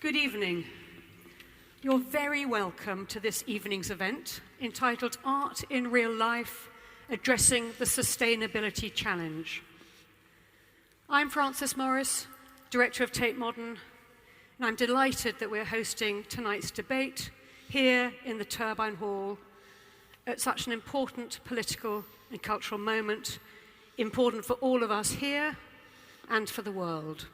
Good evening. You're very welcome to this evening's event entitled Art in Real Life, Addressing the Sustainability Challenge. I'm Frances Morris, Director of Tate Modern, and I'm delighted that we're hosting tonight's debate here in the Turbine Hall at such an important political and cultural moment, important for all of us here and for the world.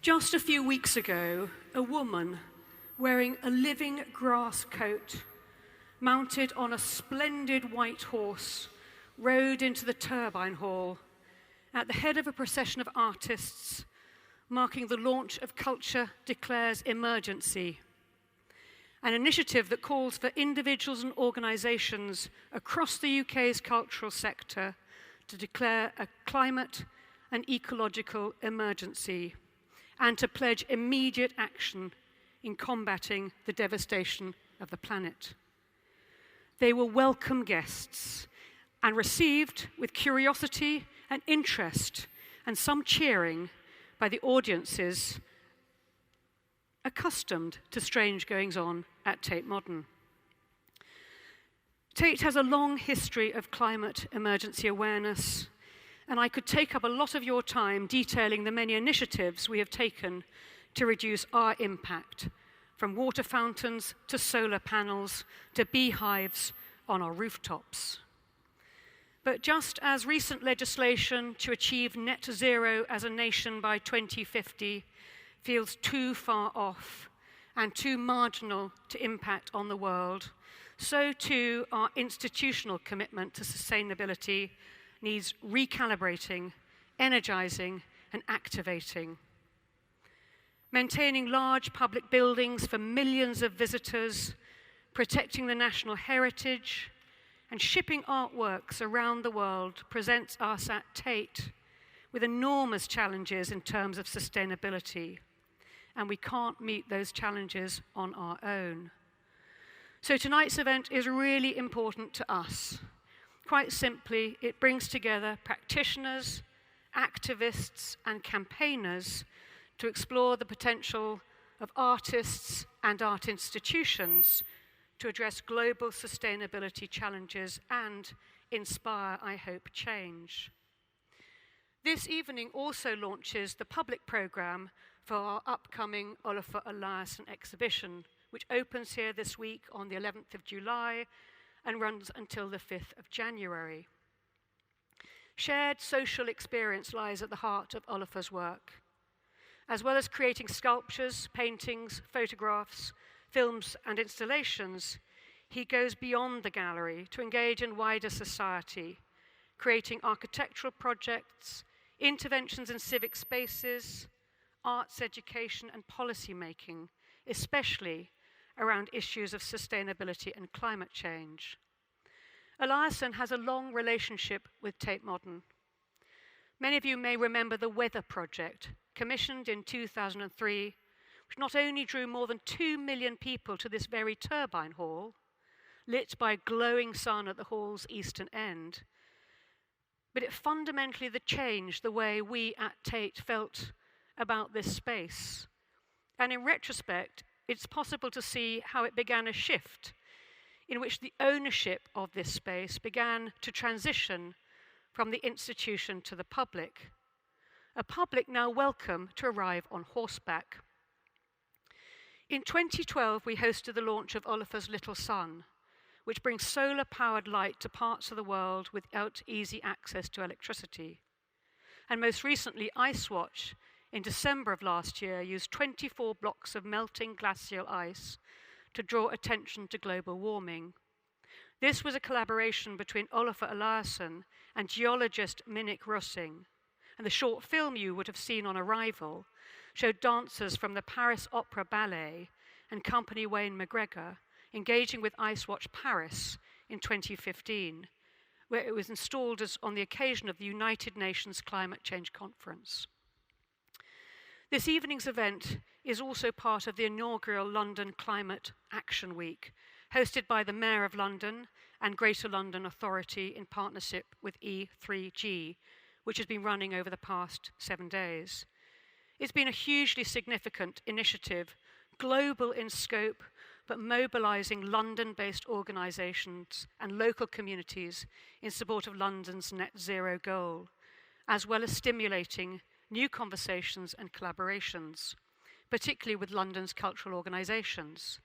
Just a few weeks ago, a woman wearing a living grass coat, mounted on a splendid white horse, rode into the Turbine Hall at the head of a procession of artists marking the launch of Culture Declares Emergency, an initiative that calls for individuals and organisations across the UK's cultural sector to declare a climate and ecological emergency and to pledge immediate action in combating the devastation of the planet. They were welcome guests and received with curiosity and interest and some cheering by the audiences accustomed to strange goings-on at Tate Modern. Tate has a long history of climate emergency awareness, and I could take up a lot of your time detailing the many initiatives we have taken to reduce our impact, from water fountains to solar panels to beehives on our rooftops. But just as recent legislation to achieve net zero as a nation by 2050 feels too far off and too marginal to impact on the world, so too our institutional commitment to sustainability needs recalibrating, energizing, and activating. Maintaining large public buildings for millions of visitors, protecting the national heritage, and shipping artworks around the world presents us at Tate with enormous challenges in terms of sustainability, and we can't meet those challenges on our own. So tonight's event is really important to us. Quite simply, it brings together practitioners, activists, and campaigners to explore the potential of artists and art institutions to address global sustainability challenges and inspire, I hope, change. This evening also launches the public programme for our upcoming Olafur Eliasson exhibition, which opens here this week on the 11th of July and runs until the 5th of January. Shared social experience lies at the heart of Olafur's work. As well as creating sculptures, paintings, photographs, films, and installations, he goes beyond the gallery to engage in wider society, creating architectural projects, interventions in civic spaces, arts education, and policy making, especially around issues of sustainability and climate change. Eliasson has a long relationship with Tate Modern. Many of you may remember the Weather Project, commissioned in 2003, which not only drew more than 2 million people to this very Turbine Hall, lit by a glowing sun at the hall's eastern end, but it fundamentally changed the way we at Tate felt about this space. And in retrospect, it's possible to see how it began a shift in which the ownership of this space began to transition from the institution to the public, a public now welcome to arrive on horseback. In 2012, we hosted the launch of Olafur's Little Sun, which brings solar-powered light to parts of the world without easy access to electricity. And most recently, Icewatch, in December of last year, used 24 blocks of melting glacial ice to draw attention to global warming. This was a collaboration between Olafur Eliasson and geologist Minnick Rossing, and the short film you would have seen on arrival showed dancers from the Paris Opera Ballet and Company Wayne McGregor engaging with Icewatch Paris in 2015, where it was installed on the occasion of the United Nations Climate Change Conference. This evening's event is also part of the inaugural London Climate Action Week, hosted by the Mayor of London and Greater London Authority in partnership with E3G, which has been running over the past 7 days. It's been a hugely significant initiative, global in scope, but mobilising London-based organisations and local communities in support of London's net zero goal, as well as stimulating new conversations and collaborations, particularly with London's cultural organisations.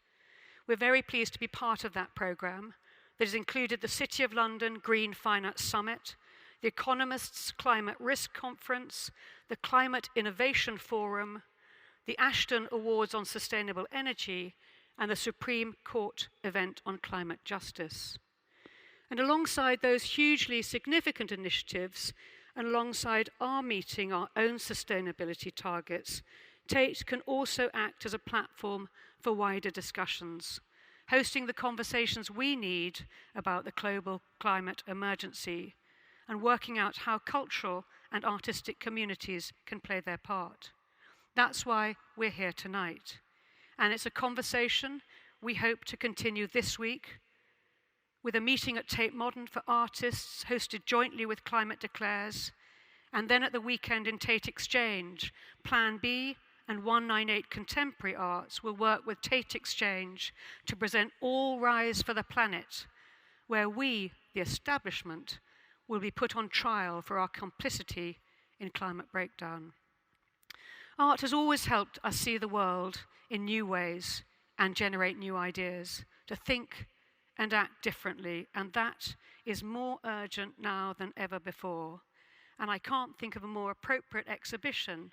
We're very pleased to be part of that programme that has included the City of London Green Finance Summit, the Economist's Climate Risk Conference, the Climate Innovation Forum, the Ashton Awards on Sustainable Energy, and the Supreme Court event on climate justice. And alongside those hugely significant initiatives, and alongside our meeting our own sustainability targets, Tate can also act as a platform for wider discussions, hosting the conversations we need about the global climate emergency, and working out how cultural and artistic communities can play their part. That's why we're here tonight. And it's a conversation we hope to continue this week with a meeting at Tate Modern for artists hosted jointly with Climate Declares, and then at the weekend in Tate Exchange, Plan B and 198 Contemporary Arts will work with Tate Exchange to present All Rise for the Planet, where we, the establishment, will be put on trial for our complicity in climate breakdown. Art has always helped us see the world in new ways and generate new ideas, to think and act differently, and that is more urgent now than ever before. And I can't think of a more appropriate exhibition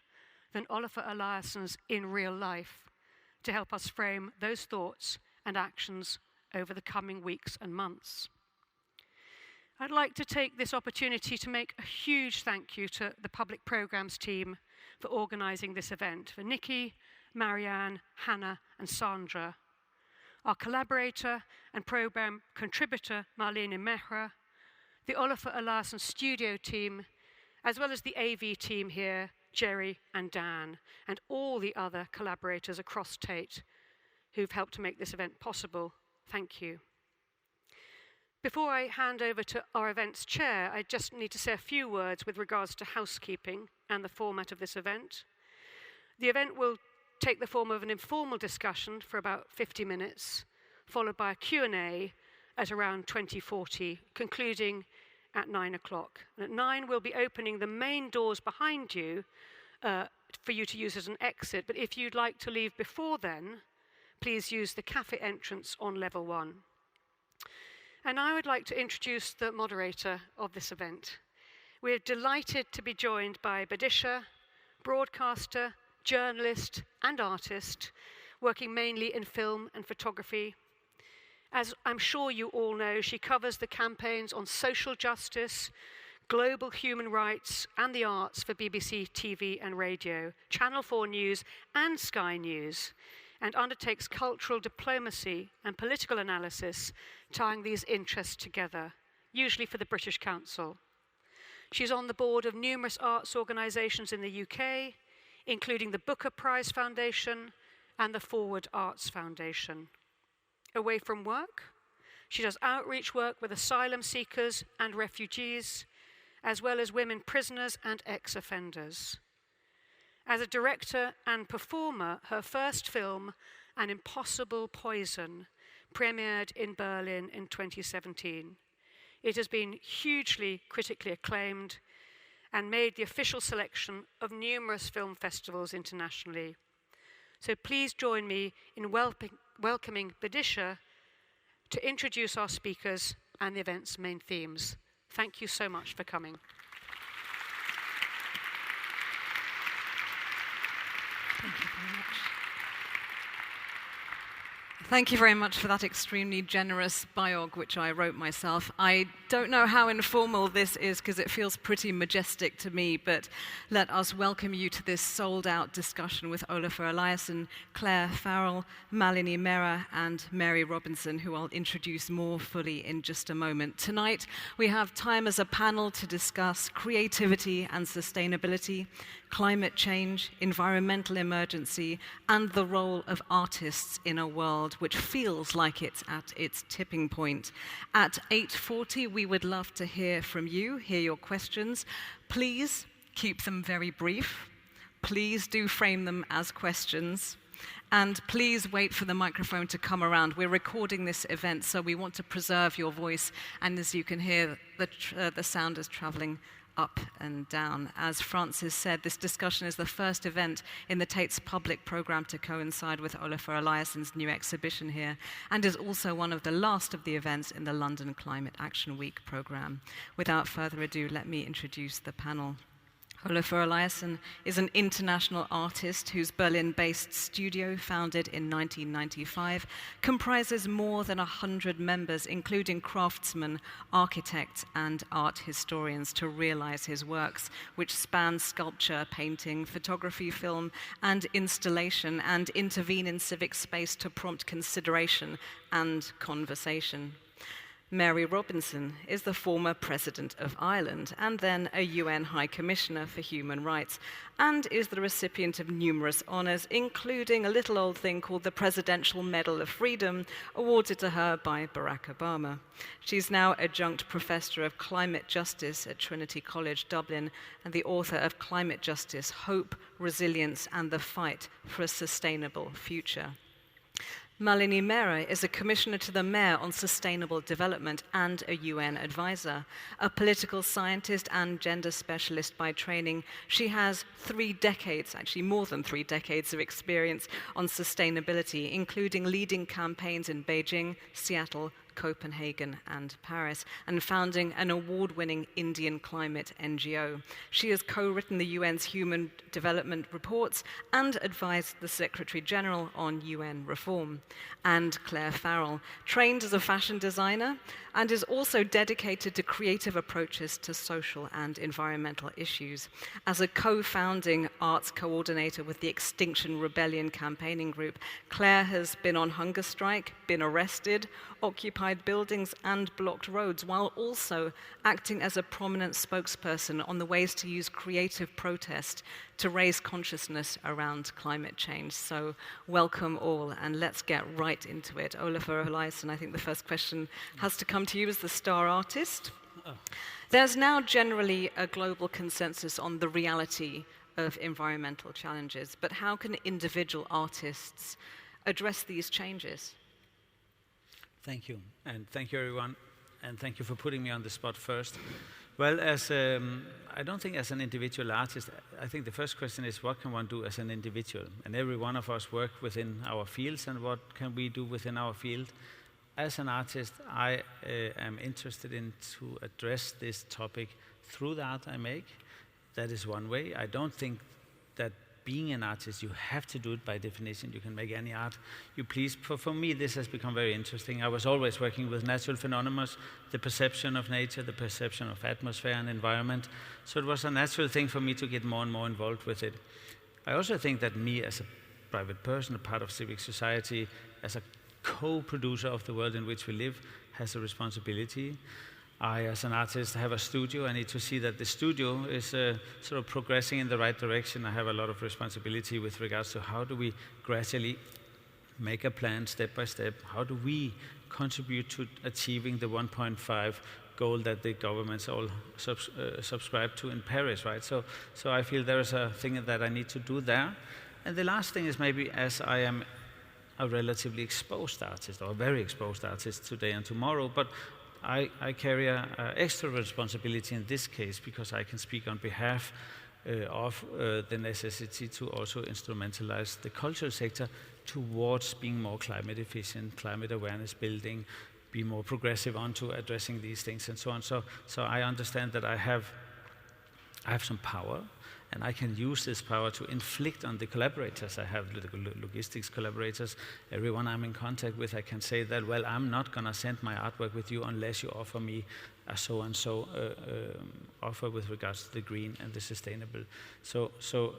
than Olafur Eliasson's In Real Life to help us frame those thoughts and actions over the coming weeks and months. I'd like to take this opportunity to make a huge thank you to the public programmes team for organising this event, for Nikki, Marianne, Hannah and Sandra, our collaborator and programme contributor Malini Mehra, the Olafur Eliasson studio team, as well as the AV team here, Jerry and Dan, and all the other collaborators across Tate who've helped to make this event possible. Thank you. Before I hand over to our events chair, I just need to say a few words with regards to housekeeping and the format of this event. The event will take the form of an informal discussion for about 50 minutes, followed by a Q&A at around 20:40, concluding at 9 o'clock. And at 9, we'll be opening the main doors behind you for you to use as an exit. But if you'd like to leave before then, please use the cafe entrance on level 1. And I would like to introduce the moderator of this event. We're delighted to be joined by Bidisha, broadcaster, journalist and artist, working mainly in film and photography. As I'm sure you all know, she covers the campaigns on social justice, global human rights and the arts for BBC TV and radio, Channel 4 News and Sky News, and undertakes cultural diplomacy and political analysis, tying these interests together, usually for the British Council. She's on the board of numerous arts organisations in the UK, including the Booker Prize Foundation and the Forward Arts Foundation. Away from work, she does outreach work with asylum seekers and refugees, as well as women prisoners and ex-offenders. As a director and performer, her first film, An Impossible Poison, premiered in Berlin in 2017. It has been hugely critically acclaimed and made the official selection of numerous film festivals internationally. So please join me in welcoming Bidisha to introduce our speakers and the event's main themes. Thank you so much for coming. Thank you very much. Thank you very much for that extremely generous biog, which I wrote myself. I don't know how informal this is because it feels pretty majestic to me, but let us welcome you to this sold-out discussion with Olafur Eliasson, Clare Farrell, Malini Mehra, and Mary Robinson, who I'll introduce more fully in just a moment. Tonight, we have time as a panel to discuss creativity and sustainability, climate change, environmental emergency, and the role of artists in a world which feels like it's at its tipping point. At 8:40, we would love to hear from you, hear your questions. Please keep them very brief. Please do frame them as questions. And please wait for the microphone to come around. We're recording this event, so we want to preserve your voice. And as you can hear, the sound is traveling up and down. As Francis said, this discussion is the first event in the Tates public program to coincide with Olafur Eliasson's new exhibition here, and is also one of the last of the events in the London Climate Action Week program. Without further ado, let me introduce the panel. Olafur Eliasson is an international artist whose Berlin-based studio, founded in 1995, comprises more than 100 members, including craftsmen, architects, and art historians, to realize his works, which span sculpture, painting, photography, film, and installation, and intervene in civic space to prompt consideration and conversation. Mary Robinson is the former President of Ireland and then a UN High Commissioner for Human Rights, and is the recipient of numerous honors, including a little old thing called the Presidential Medal of Freedom, awarded to her by Barack Obama. She's now Adjunct Professor of Climate Justice at Trinity College Dublin and the author of Climate Justice: Hope, Resilience, and the Fight for a Sustainable Future. Malini Mehra is a commissioner to the Mayor on Sustainable Development and a UN advisor. A political scientist and gender specialist by training, she has 3 decades, actually more than 3 decades of experience on sustainability, including leading campaigns in Beijing, Seattle, Copenhagen, and Paris, and founding an award-winning Indian climate NGO. She has co-written the UN's Human Development Reports and advised the Secretary General on UN reform. And Clare Farrell, trained as a fashion designer, and is also dedicated to creative approaches to social and environmental issues. As a co-founding arts coordinator with the Extinction Rebellion campaigning group, Clare has been on hunger strike, been arrested, occupied buildings, and blocked roads, while also acting as a prominent spokesperson on the ways to use creative protest to raise consciousness around climate change. So welcome all, and let's get right into it. Olafur Eliasson, I think the first question has to come to you as the star artist. There's now generally a global consensus on the reality of environmental challenges, but how can individual artists address these changes? Thank you, and thank you everyone, and thank you for putting me on the spot first. Well, I don't think as an individual artist, I think the first question is what can one do as an individual? And every one of us work within our fields, and what can we do within our field? As an artist, I am interested in to address this topic through the art I make. That is one way. I don't think that being an artist, you have to do it by definition. You can make any art you please. For me, this has become very interesting. I was always working with natural phenomena, the perception of nature, the perception of atmosphere and environment. So it was a natural thing for me to get more and more involved with it. I also think that me as a private person, a part of civic society, as a co-producer of the world in which we live, has a responsibility. I, as an artist, have a studio. I need to see that the studio is sort of progressing in the right direction. I have a lot of responsibility with regards to how do we gradually make a plan step by step. How do we contribute to achieving the 1.5 goal that the governments all subscribe to in Paris, right? So I feel there is a thing that I need to do there. And the last thing is maybe as I am a relatively exposed artist, or a very exposed artist today and tomorrow, but I carry an extra responsibility in this case because I can speak on behalf of the necessity to also instrumentalize the cultural sector towards being more climate efficient, climate awareness building, be more progressive onto addressing these things and so on. So I understand that I have some power, and I can use this power to inflict on the collaborators. I have logistics collaborators, everyone I'm in contact with. I can say that, well, I'm not going to send my artwork with you unless you offer me a so-and-so offer with regards to the green and the sustainable. So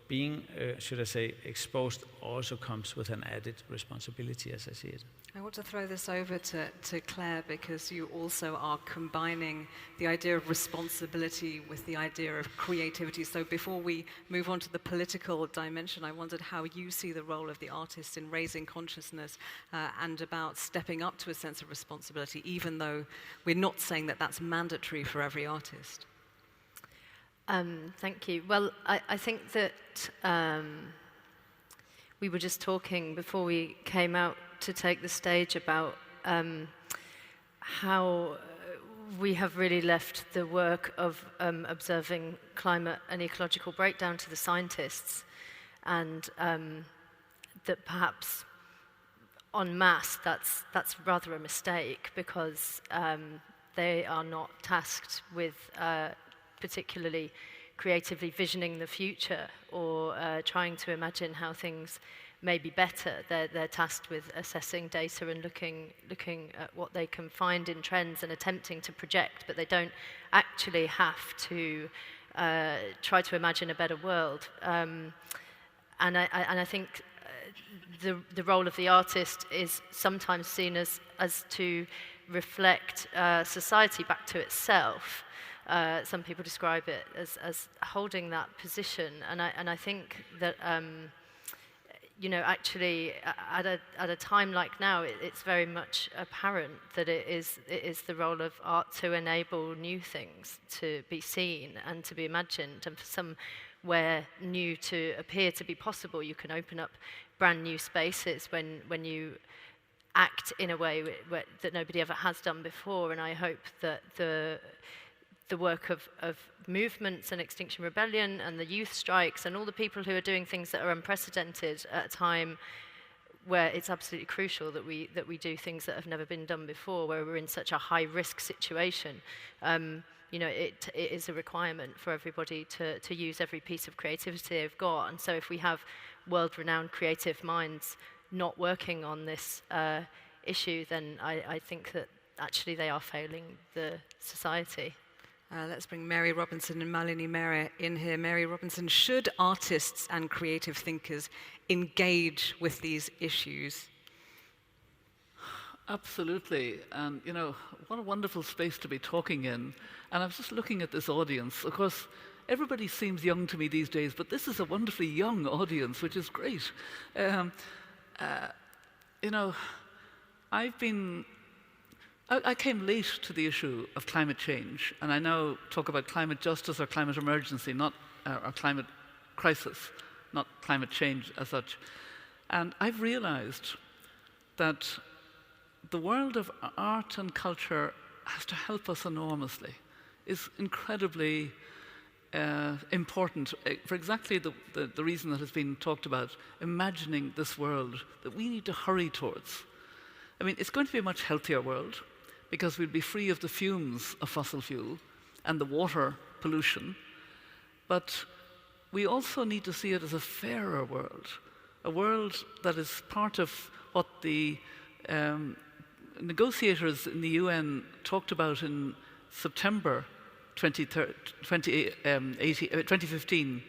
being, should I say, exposed also comes with an added responsibility, as I see it. I want to throw this over to Clare, because you also are combining the idea of responsibility with the idea of creativity. So before we move on to the political dimension, I wondered how you see the role of the artist in raising consciousness and about stepping up to a sense of responsibility, even though we're not saying that that's mandatory for every artist. Thank you. Well, I think that we were just talking before we came out to take the stage about how we have really left the work of observing climate and ecological breakdown to the scientists, and that perhaps en masse that's rather a mistake, because they are not tasked with particularly creatively visioning the future or trying to imagine how things may be better. They're tasked with assessing data and looking at what they can find in trends and attempting to project, but they don't actually have to try to imagine a better world. And I think the role of the artist is sometimes seen as to reflect society back to itself. Some people describe it as holding that position, and I think that actually at a time like now, it's very much apparent that it is the role of art to enable new things to be seen and to be imagined, and for somewhere new to appear to be possible. You can open up brand new spaces when you act in a way that nobody ever has done before, and I hope that the work of movements and Extinction Rebellion and the youth strikes and all the people who are doing things that are unprecedented at a time where it's absolutely crucial that we do things that have never been done before, where we're in such a high-risk situation. It is a requirement for everybody to use every piece of creativity they've got, and so if we have world-renowned creative minds not working on this issue, then I think that actually they are failing the society. Let's bring Mary Robinson and Malini Mehra in here. Mary Robinson, should artists and creative thinkers engage with these issues? Absolutely. And, what a wonderful space to be talking in. And I was just looking at this audience. Of course, everybody seems young to me these days, but this is a wonderfully young audience, which is great. I came late to the issue of climate change, and I now talk about climate justice or climate emergency, not or climate crisis, not climate change as such. And I've realized that the world of art and culture has to help us enormously, is incredibly important for exactly the reason that has been talked about, imagining this world that we need to hurry towards. I mean, it's going to be a much healthier world, because we'll be free of the fumes of fossil fuel and the water pollution. But we also need to see it as a fairer world, a world that is part of what the negotiators in the UN talked about in September 2015,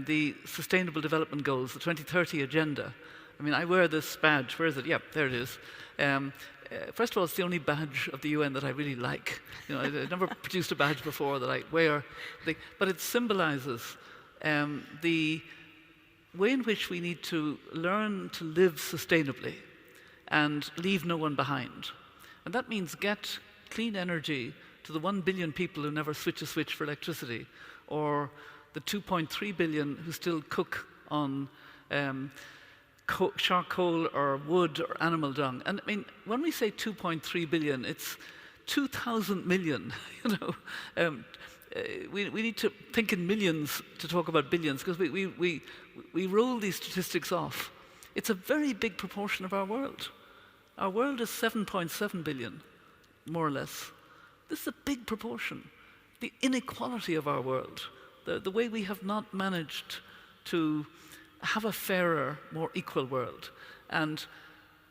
the Sustainable Development Goals, the 2030 Agenda. I mean, I wear this badge. Where is it? Yep, there it is. First of all, it's the only badge of the UN that I really like. I've never produced a badge before that I wear. But it symbolizes the way in which we need to learn to live sustainably and leave no one behind. And that means get clean energy to the 1 billion people who never switch a switch for electricity, or the 2.3 billion who still cook on charcoal or wood or animal dung. And I mean, when we say 2.3 billion, it's 2,000 million. We need to think in millions to talk about billions, because we roll these statistics off. It's a very big proportion of our world. Our world is 7.7 billion, more or less. This is a big proportion. The inequality of our world, the way we have not managed to have a fairer, more equal world. And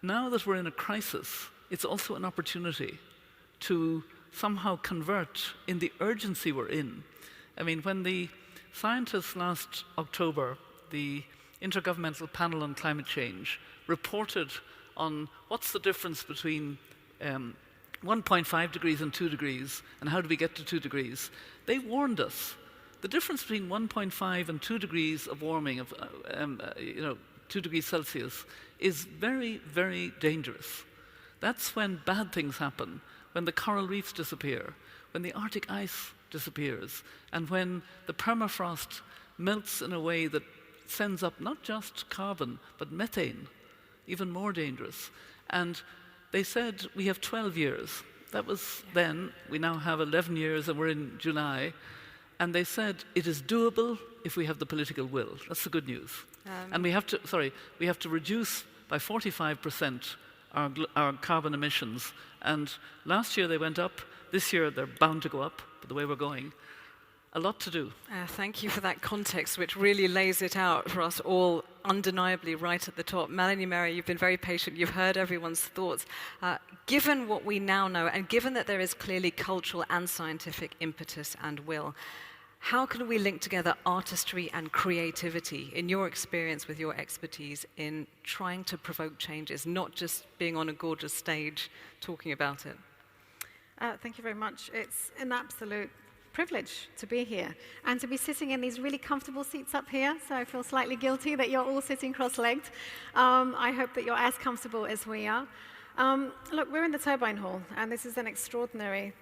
now that we're in a crisis, it's also an opportunity to somehow convert in the urgency we're in. I mean, when the scientists last October, the Intergovernmental Panel on Climate Change, reported on what's the difference between 1.5 degrees and 2 degrees, and how do we get to 2 degrees, they warned us. The difference between 1.5 and 2 degrees of warming, of 2 degrees Celsius, is very, very dangerous. That's when bad things happen, when the coral reefs disappear, when the Arctic ice disappears, and when the permafrost melts in a way that sends up not just carbon, but methane, even more dangerous. And they said, we have 12 years. That was then. We now have 11 years, and we're in July. And they said, it is doable if we have the political will. That's the good news. And we have to reduce by 45% our carbon emissions. And last year they went up. This year they're bound to go up, but the way we're going, a lot to do. Thank you for that context, which really lays it out for us all undeniably right at the top. Malini Mehra, you've been very patient. You've heard everyone's thoughts. Given what we now know, and given that there is clearly cultural and scientific impetus and will, how can we link together artistry and creativity, in your experience with your expertise, in trying to provoke changes, not just being on a gorgeous stage talking about it? Thank you very much. It's an absolute privilege to be here and to be sitting in these really comfortable seats up here, so I feel slightly guilty that you're all sitting cross-legged. I hope that you're as comfortable as we are. Look, we're in the Turbine Hall, and this is an extraordinary,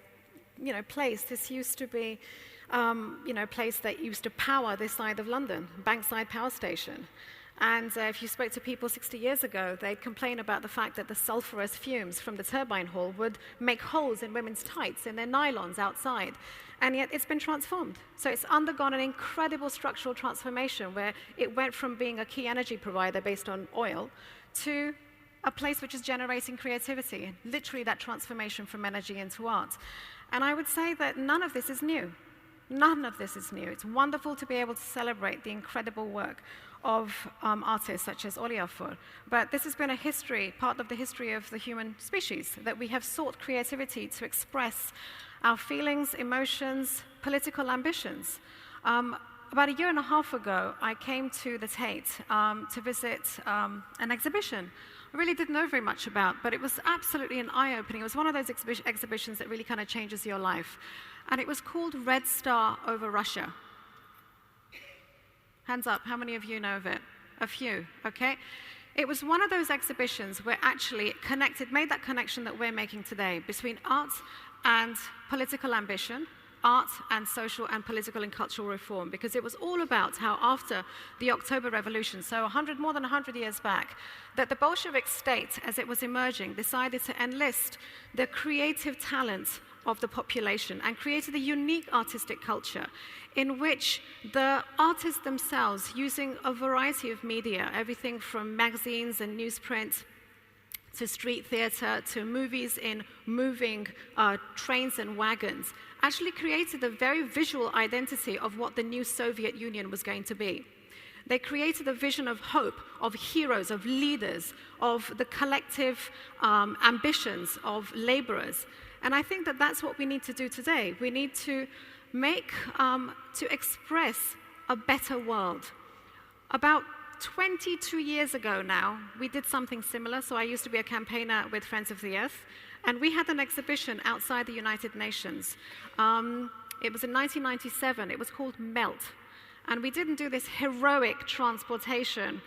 place. This used to be, a place that used to power this side of London, Bankside Power Station. And if you spoke to people 60 years ago, they'd complain about the fact that the sulfurous fumes from the turbine hall would make holes in women's tights and their nylons outside. And yet it's been transformed. So it's undergone an incredible structural transformation where it went from being a key energy provider based on oil to a place which is generating creativity, literally that transformation from energy into art. And I would say that none of this is new. None of this is new. It's wonderful to be able to celebrate the incredible work of artists such as Olafur. But this has been a history, part of the history of the human species, that we have sought creativity to express our feelings, emotions, political ambitions. About a year and a half ago, I came to the Tate to visit an exhibition I really didn't know very much about, but it was absolutely an eye-opening. It was one of those exhibitions that really kind of changes your life. And it was called Red Star over Russia. Hands up, how many of you know of it? A few, okay? It was one of those exhibitions where actually it made that connection that we're making today between art and political ambition, art and social and political and cultural reform, because it was all about how after the October Revolution, so more than 100 years back, that the Bolshevik state, as it was emerging, decided to enlist the creative talent of the population and created a unique artistic culture in which the artists themselves, using a variety of media, everything from magazines and newsprint to street theater to movies in moving trains and wagons, actually created a very visual identity of what the new Soviet Union was going to be. They created a vision of hope, of heroes, of leaders, of the collective ambitions of laborers. And I think that that's what we need to do today. We need to to express a better world. About 22 years ago now, we did something similar. So I used to be a campaigner with Friends of the Earth, and we had an exhibition outside the United Nations. It was in 1997. It was called Melt. And we didn't do this heroic transportation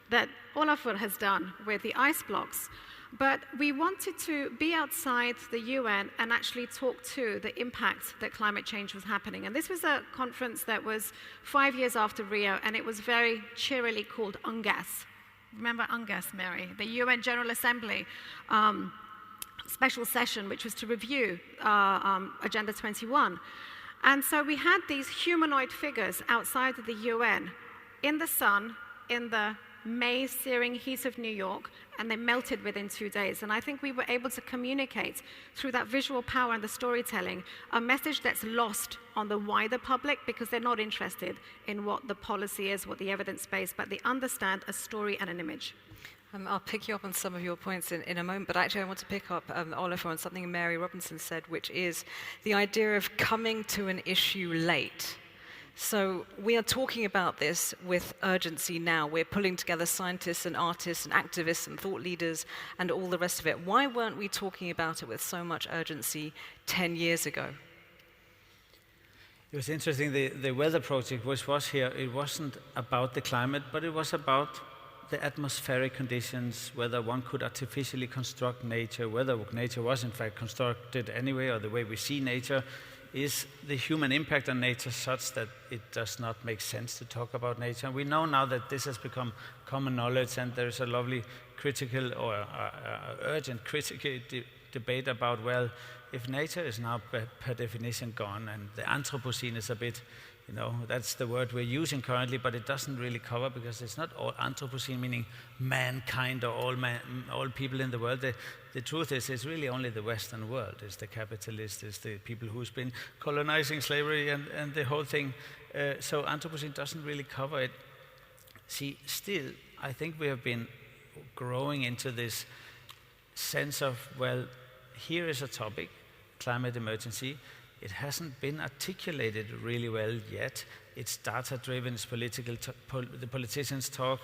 that Olafur has done with the ice blocks, but we wanted to be outside the UN and actually talk to the impact that climate change was happening. And this was a conference that was 5 years after Rio, and it was very cheerily called UNGAS. Remember UNGAS, Mary? The UN General Assembly special session, which was to review Agenda 21. And so we had these humanoid figures outside of the UN in the sun, in the May searing heat of New York, and they melted within 2 days. And I think we were able to communicate through that visual power and the storytelling a message that's lost on the wider public because they're not interested in what the policy is, what the evidence base, but they understand a story and an image. I'll pick you up on some of your points in a moment, but actually I want to pick up, Olafur, on something Mary Robinson said, which is the idea of coming to an issue late. So we are talking about this with urgency now. We're pulling together scientists and artists and activists and thought leaders and all the rest of it. Why weren't we talking about it with so much urgency 10 years ago? It was interesting, the weather project which was here, it wasn't about the climate, but it was about the atmospheric conditions, whether one could artificially construct nature, whether nature was in fact constructed anyway, or the way we see nature. is the human impact on nature such that it does not make sense to talk about nature? And we know now that this has become common knowledge, and there's a lovely critical or urgent critical debate about, well, if nature is now per definition gone, and the Anthropocene is a bit, that's the word we're using currently, but it doesn't really cover, because it's not all Anthropocene, meaning mankind or all people in the world. The truth is, it's really only the Western world. It's the capitalists, it's the people who's been colonizing slavery and the whole thing. So Anthropocene doesn't really cover it. See, still, I think we have been growing into this sense of, well, here is a topic, climate emergency. It hasn't been articulated really well yet. It's data-driven, it's political. The politicians talk.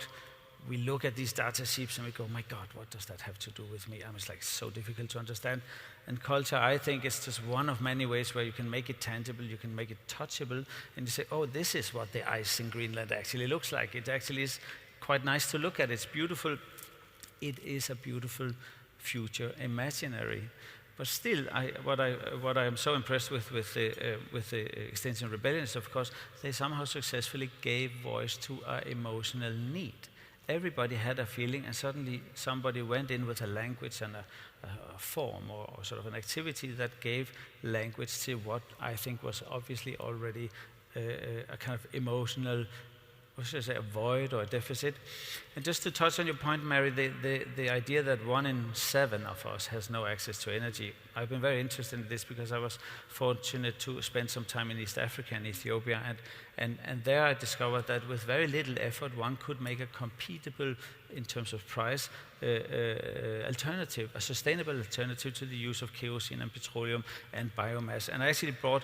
We look at these data sheets and we go, my God, what does that have to do with me? It's like so difficult to understand. And culture, I think, is just one of many ways where you can make it tangible, you can make it touchable, and you say, oh, this is what the ice in Greenland actually looks like. It actually is quite nice to look at. It's beautiful. It is a beautiful future imaginary. But still, what I am so impressed with the Extinction Rebellion is, of course, they somehow successfully gave voice to our emotional need. Everybody had a feeling, and suddenly somebody went in with a language and a form or sort of an activity that gave language to what I think was obviously already a kind of emotional, what should I say, a void or a deficit. And just to touch on your point, Mary, the idea that 1 in 7 of us has no access to energy. I've been very interested in this because I was fortunate to spend some time in East Africa and Ethiopia, and there I discovered that with very little effort one could make a compatible, in terms of price, alternative, a sustainable alternative to the use of kerosene and petroleum and biomass. And I actually bought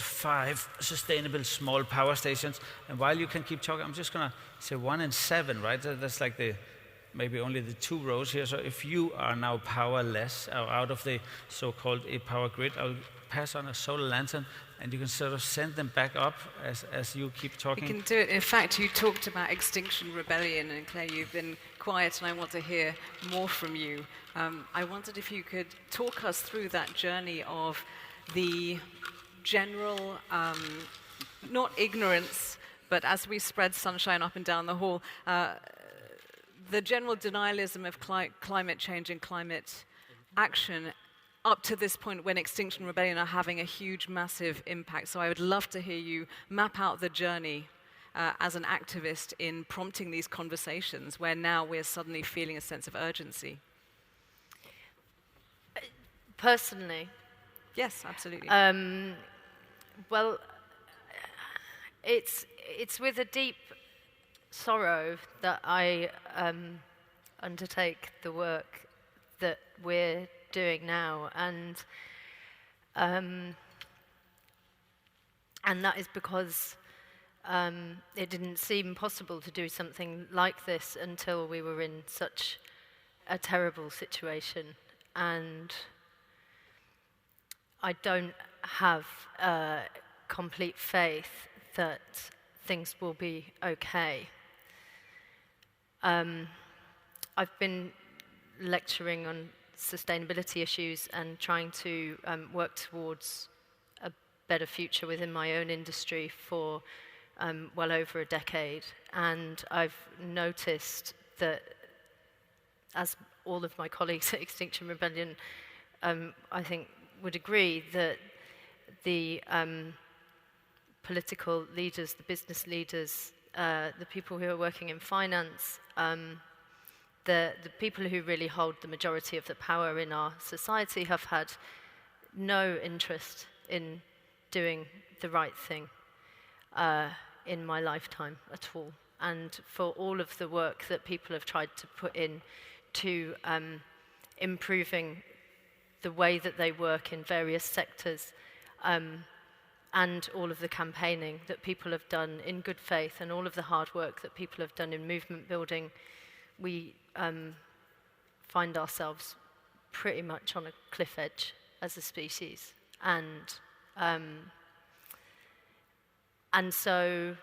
5 sustainable small power stations. And while you can keep talking, I'm just going to say 1 in 7, right? That's like maybe only the 2 rows here. So if you are now powerless or out of the so-called power grid, I'll pass on a solar lantern, and you can sort of send them back up as you keep talking. You can do it. In fact, you talked about Extinction Rebellion, and Claire, you've been quiet, and I want to hear more from you. I wondered if you could talk us through that journey of the general, not ignorance, but as we spread sunshine up and down the hall, the general denialism of climate change and climate action up to this point when Extinction Rebellion are having a huge, massive impact. So I would love to hear you map out the journey as an activist in prompting these conversations where now we're suddenly feeling a sense of urgency. Personally? Yes, absolutely. Well, it's with a deep sorrow that I undertake the work that we're doing now, and that is because it didn't seem possible to do something like this until we were in such a terrible situation, and I don't have complete faith that things will be okay. I've been lecturing on sustainability issues and trying to work towards a better future within my own industry for well over a decade. And I've noticed that, as all of my colleagues at Extinction Rebellion, I think, would agree, that the political leaders, the business leaders, the people who are working in finance, the people who really hold the majority of the power in our society have had no interest in doing the right thing in my lifetime at all. And for all of the work that people have tried to put in to improving the way that they work in various sectors, and all of the campaigning that people have done in good faith, and all of the hard work that people have done in movement building, we find ourselves pretty much on a cliff edge as a species. And so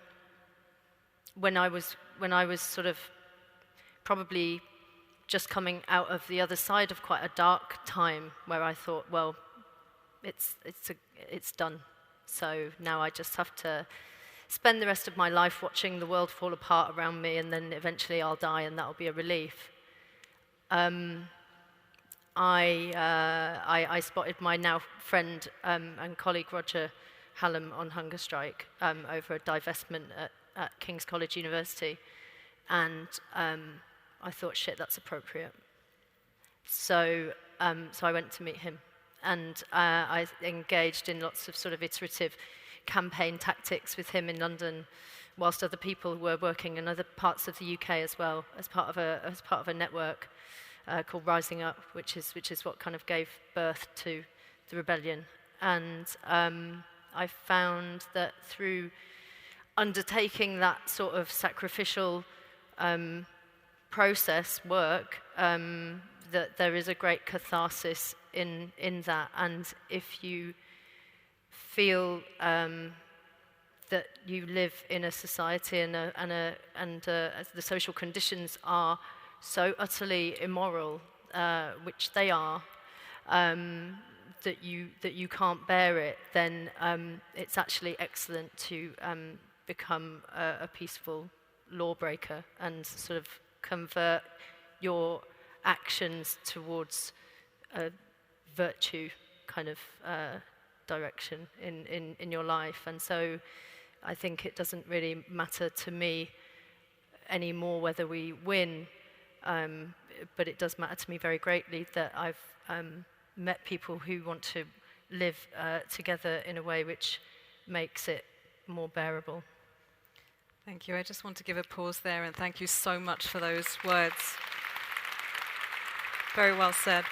when I was sort of probably just coming out of the other side of quite a dark time, where I thought, well, it's done. So now I just have to spend the rest of my life watching the world fall apart around me, and then eventually I'll die, and that'll be a relief. I spotted my now friend and colleague Roger Hallam on hunger strike over a divestment at King's College University, and I thought, shit, that's appropriate. So I went to meet him, and I engaged in lots of sort of iterative campaign tactics with him in London, whilst other people were working in other parts of the UK as well, as part of a network called Rising Up, which is what kind of gave birth to the rebellion. And I found that through undertaking that sort of sacrificial process work, that there is a great catharsis in that. And if you feel that you live in a society and the social conditions are so utterly immoral, which they are, that you can't bear it, then it's actually excellent to become a peaceful lawbreaker and sort of convert your actions towards a virtue kind of direction in your life. And so I think it doesn't really matter to me anymore whether we win, but it does matter to me very greatly that I've met people who want to live together in a way which makes it more bearable. Thank you. I just want to give a pause there and thank you so much for those words. Very well said.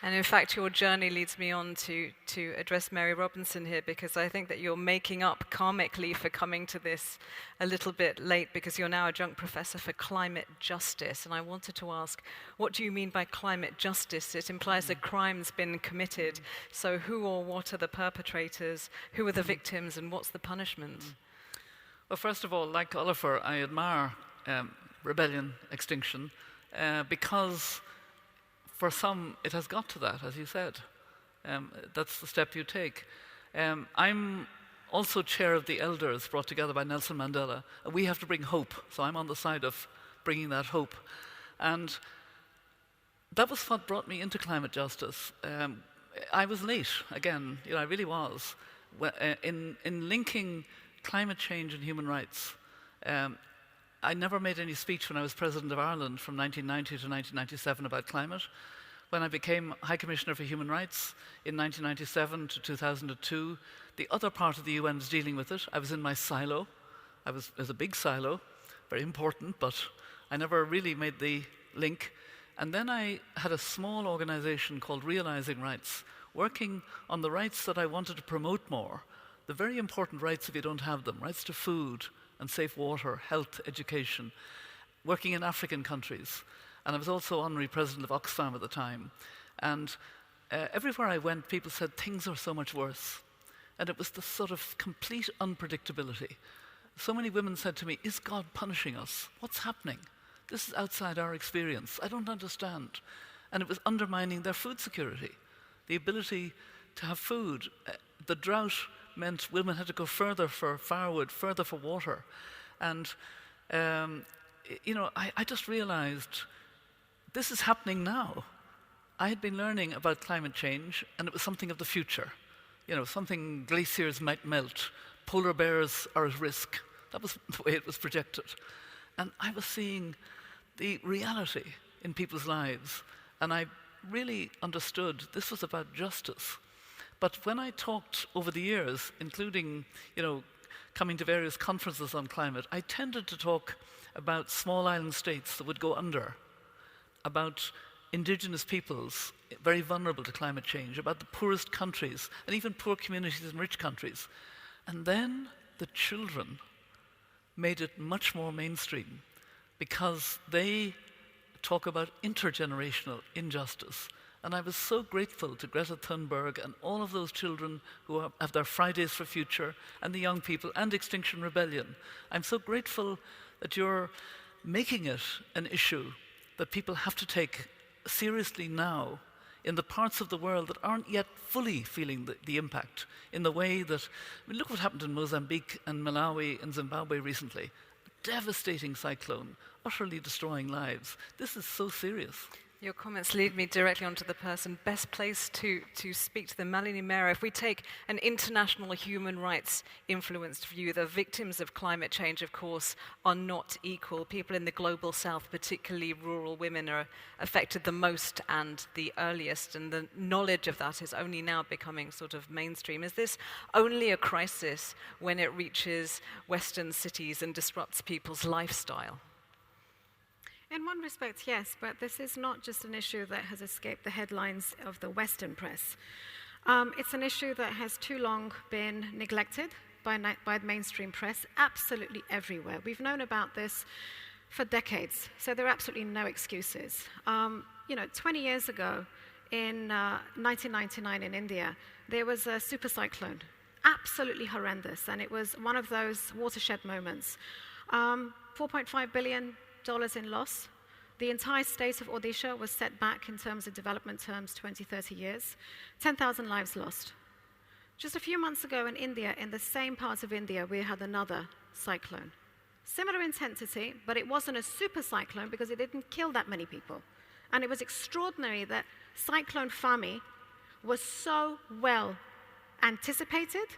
And in fact, your journey leads me on to address Mary Robinson here, because I think that you're making up karmically for coming to this a little bit late, because you're now adjunct professor for climate justice. And I wanted to ask, what do you mean by climate justice? It implies a crime's been committed. So who or what are the perpetrators? Who are the victims? And what's the punishment? Well, first of all, like Olafur, I admire rebellion, extinction, because for some, it has got to that, as you said. That's the step you take. I'm also chair of the elders brought together by Nelson Mandela. We have to bring hope, so I'm on the side of bringing that hope. And that was what brought me into climate justice. I was late, again, I really was, in linking climate change and human rights. I never made any speech when I was President of Ireland from 1990 to 1997 about climate. When I became High Commissioner for Human Rights in 1997 to 2002, the other part of the UN was dealing with it. I was in my silo. It was a big silo, very important, but I never really made the link. And then I had a small organization called Realizing Rights, working on the rights that I wanted to promote more, the very important rights if you don't have them, rights to food and safe water, health, education, working in African countries. And I was also honorary president of Oxfam at the time. And everywhere I went, people said, things are so much worse. And it was the sort of complete unpredictability. So many women said to me, is God punishing us? What's happening? This is outside our experience. I don't understand. And it was undermining their food security, the ability to have food. The drought meant women had to go further for firewood, further for water. And, I just realized this is happening now. I had been learning about climate change, and it was something of the future. Something glaciers might melt, polar bears are at risk. That was the way it was projected. And I was seeing the reality in people's lives, and I really understood this was about justice. But when I talked over the years, including, coming to various conferences on climate, I tended to talk about small island states that would go under, about indigenous peoples, very vulnerable to climate change, about the poorest countries, and even poor communities in rich countries. And then the children made it much more mainstream, because they talk about intergenerational injustice. And I was so grateful to Greta Thunberg and all of those children who have their Fridays for Future, and the young people, and Extinction Rebellion. I'm so grateful that you're making it an issue that people have to take seriously now in the parts of the world that aren't yet fully feeling the impact in the way that, look what happened in Mozambique and Malawi and Zimbabwe recently. Devastating cyclone, utterly destroying lives. This is so serious. Your comments lead me directly onto the person best placed to speak to them, Malini Mehra. If we take an international human rights influenced view, the victims of climate change, of course, are not equal. People in the global south, particularly rural women, are affected the most and the earliest, and the knowledge of that is only now becoming sort of mainstream. Is this only a crisis when it reaches Western cities and disrupts people's lifestyle? In one respect, yes, but this is not just an issue that has escaped the headlines of the Western press. It's an issue that has too long been neglected by the mainstream press, absolutely everywhere. We've known about this for decades, so there are absolutely no excuses. 20 years ago, in 1999 in India, there was a super cyclone, absolutely horrendous, and it was one of those watershed moments. $4.5 billion in loss. The entire state of Odisha was set back in terms of development terms 20, 30 years. 10,000 lives lost. Just a few months ago in India, in the same part of India, we had another cyclone. Similar intensity, but it wasn't a super cyclone because it didn't kill that many people. And it was extraordinary that Cyclone Fami was so well anticipated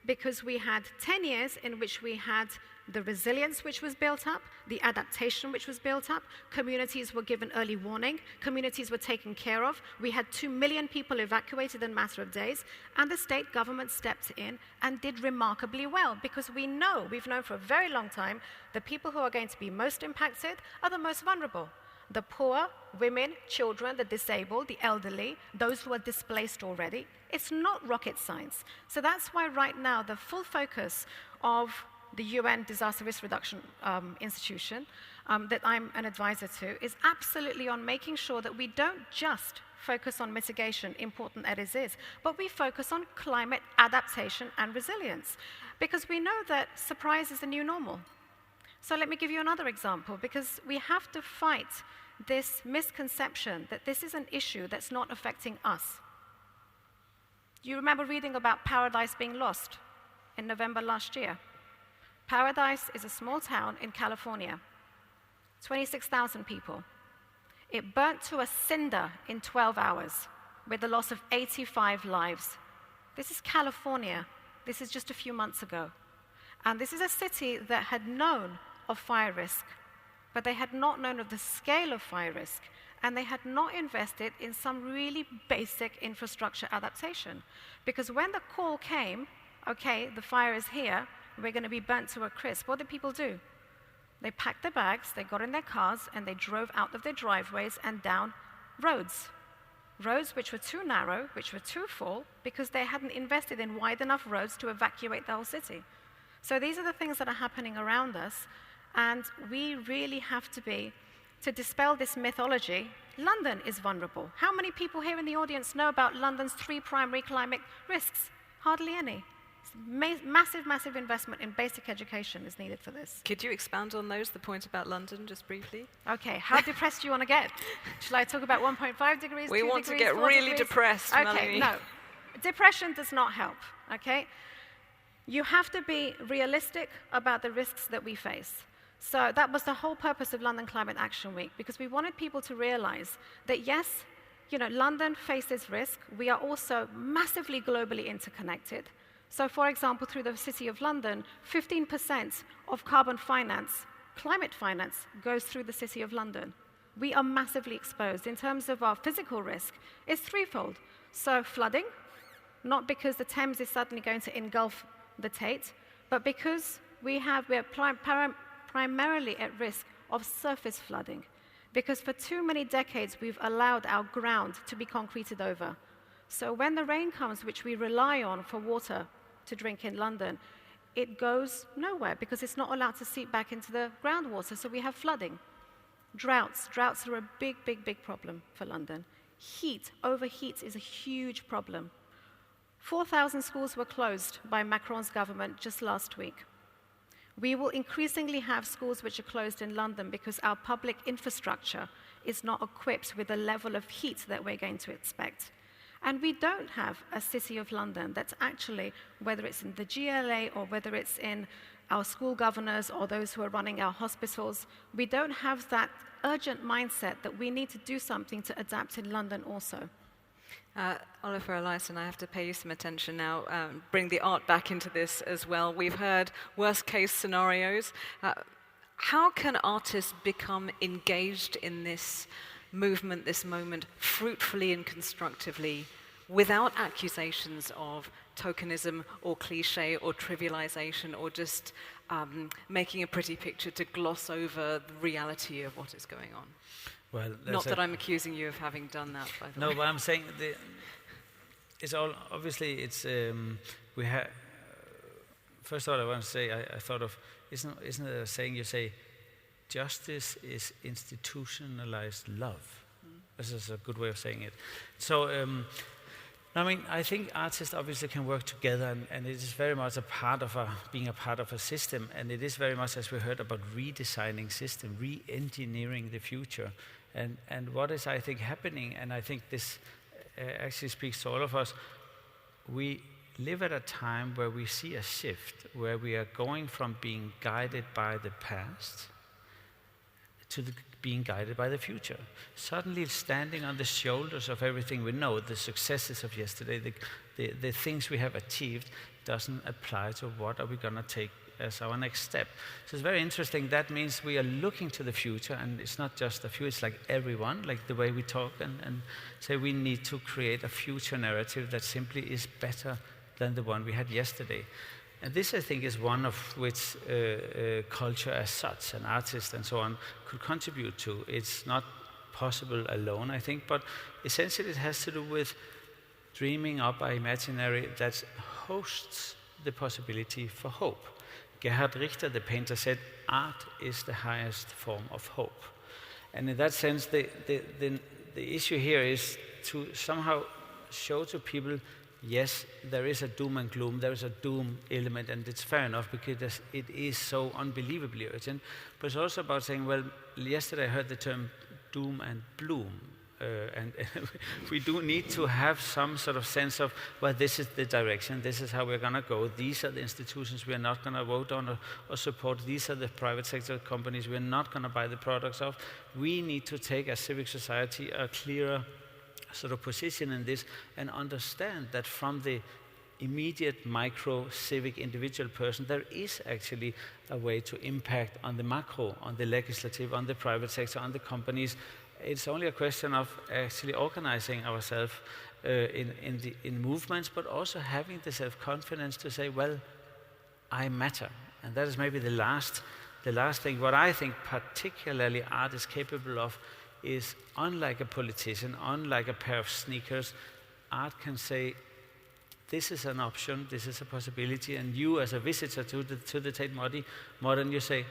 because we had 10 years in which we had the resilience which was built up, the adaptation which was built up, communities were given early warning, communities were taken care of, we had 2 million people evacuated in a matter of days, and the state government stepped in and did remarkably well, because we've known for a very long time, the people who are going to be most impacted are the most vulnerable. The poor, women, children, the disabled, the elderly, those who are displaced already. It's not rocket science. So that's why right now the full focus of the UN Disaster Risk Reduction Institution that I'm an advisor to is absolutely on making sure that we don't just focus on mitigation, important as it is, but we focus on climate adaptation and resilience. Because we know that surprise is the new normal. So let me give you another example, because we have to fight this misconception that this is an issue that's not affecting us. You remember reading about Paradise being lost in November last year. Paradise is a small town in California, 26,000 people. It burnt to a cinder in 12 hours with the loss of 85 lives. This is California. This is just a few months ago. And this is a city that had known of fire risk, but they had not known of the scale of fire risk, and they had not invested in some really basic infrastructure adaptation. Because when the call came, okay, the fire is here, we're going to be burnt to a crisp, what did people do? They packed their bags, they got in their cars, and they drove out of their driveways and down roads. Roads which were too narrow, which were too full, because they hadn't invested in wide enough roads to evacuate the whole city. So these are the things that are happening around us, and we really have to dispel this mythology. London is vulnerable. How many people here in the audience know about London's 3 primary climate risks? Hardly any. Massive, massive investment in basic education is needed for this. Could you expand on those, the point about London, just briefly? Okay, how depressed do you want to get? Shall I talk about 1.5 degrees, We 2 want degrees, to get 4 really degrees? depressed, Okay, Malini. no. Depression does not help, okay? You have to be realistic about the risks that we face. So that was the whole purpose of London Climate Action Week, because we wanted people to realize that yes, London faces risk. We are also massively globally interconnected. So for example, through the City of London, 15% of carbon finance, climate finance, goes through the City of London. We are massively exposed. In terms of our physical risk, it's threefold. So flooding, not because the Thames is suddenly going to engulf the Tate, but because we're primarily at risk of surface flooding. Because for too many decades, we've allowed our ground to be concreted over. So when the rain comes, which we rely on for water to drink in London, it goes nowhere because it's not allowed to seep back into the groundwater, so we have flooding. Droughts are a big, big, big problem for London. Heat, overheat is a huge problem. 4,000 schools were closed by Macron's government just last week. We will increasingly have schools which are closed in London because our public infrastructure is not equipped with the level of heat that we're going to expect. And we don't have a city of London that's actually, whether it's in the GLA or whether it's in our school governors or those who are running our hospitals, we don't have that urgent mindset that we need to do something to adapt in London also. Olafur Eliasson, I have to pay you some attention now, bring the art back into this as well. We've heard worst case scenarios. How can artists become engaged in this movement, this moment, fruitfully and constructively, without accusations of tokenism or cliche or trivialization or just making a pretty picture to gloss over the reality of what is going on? Well, not that I'm accusing you of having done that, by the way. No, but I'm saying it's all obviously it's we have. First of all, I want to say I thought of isn't it a saying you say, justice is institutionalized love. This is a good way of saying it. So. I mean, I think artists obviously can work together, and it is very much being a part of a system, and it is very much, as we heard, about redesigning system, re-engineering the future, and what is, I think, happening, and I think this actually speaks to all of us. We live at a time where we see a shift, where we are going from being guided by the past to being guided by the future. Suddenly standing on the shoulders of everything we know, the successes of yesterday, the things we have achieved, doesn't apply to what are we going to take as our next step. So it's very interesting. That means we are looking to the future, and it's not just a few, it's like everyone, like the way we talk and say we need to create a future narrative that simply is better than the one we had yesterday. And this, I think, is one of which culture as such, and artists and so on, could contribute to. It's not possible alone, I think, but essentially it has to do with dreaming up an imaginary that hosts the possibility for hope. Gerhard Richter, the painter, said, art is the highest form of hope. And in that sense, the issue here is to somehow show to people, yes, there is a doom and gloom, there is a doom element, and it's fair enough because it is so unbelievably urgent. But it's also about saying, well, yesterday I heard the term doom and bloom, and we do need to have some sort of sense of, well, this is the direction, this is how we're going to go, these are the institutions we are not going to vote on or support, these are the private sector companies we're not going to buy the products of. We need to take, as civic society, a clearer sort of position in this and understand that from the immediate micro civic individual person, there is actually a way to impact on the macro, on the legislative, on the private sector, on the companies. It's only a question of actually organizing ourselves in movements, but also having the self-confidence to say, well, I matter. And that is maybe the last thing. What I think particularly art is capable of is, unlike a politician, unlike a pair of sneakers, art can say, this is an option, this is a possibility, and you as a visitor to the Tate Modern, you say,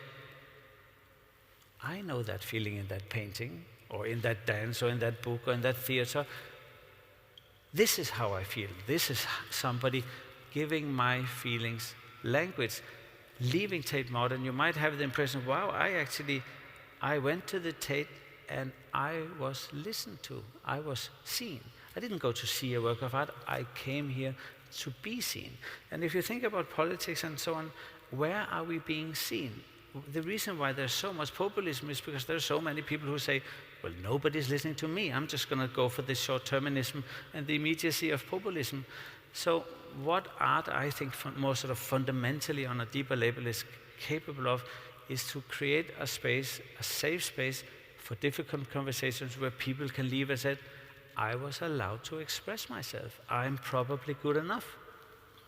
I know that feeling in that painting, or in that dance, or in that book, or in that theater. This is how I feel. This is somebody giving my feelings language. Leaving Tate Modern, you might have the impression, wow, I went to the Tate and I was listened to, I was seen. I didn't go to see a work of art, I came here to be seen. And if you think about politics and so on, where are we being seen? The reason why there's so much populism is because there's so many people who say, well, nobody's listening to me, I'm just going to go for this short-termism and the immediacy of populism. So what art, I think, more sort of fundamentally on a deeper level is capable of is to create a space, a safe space for difficult conversations where people can leave and say, I was allowed to express myself. I'm probably good enough.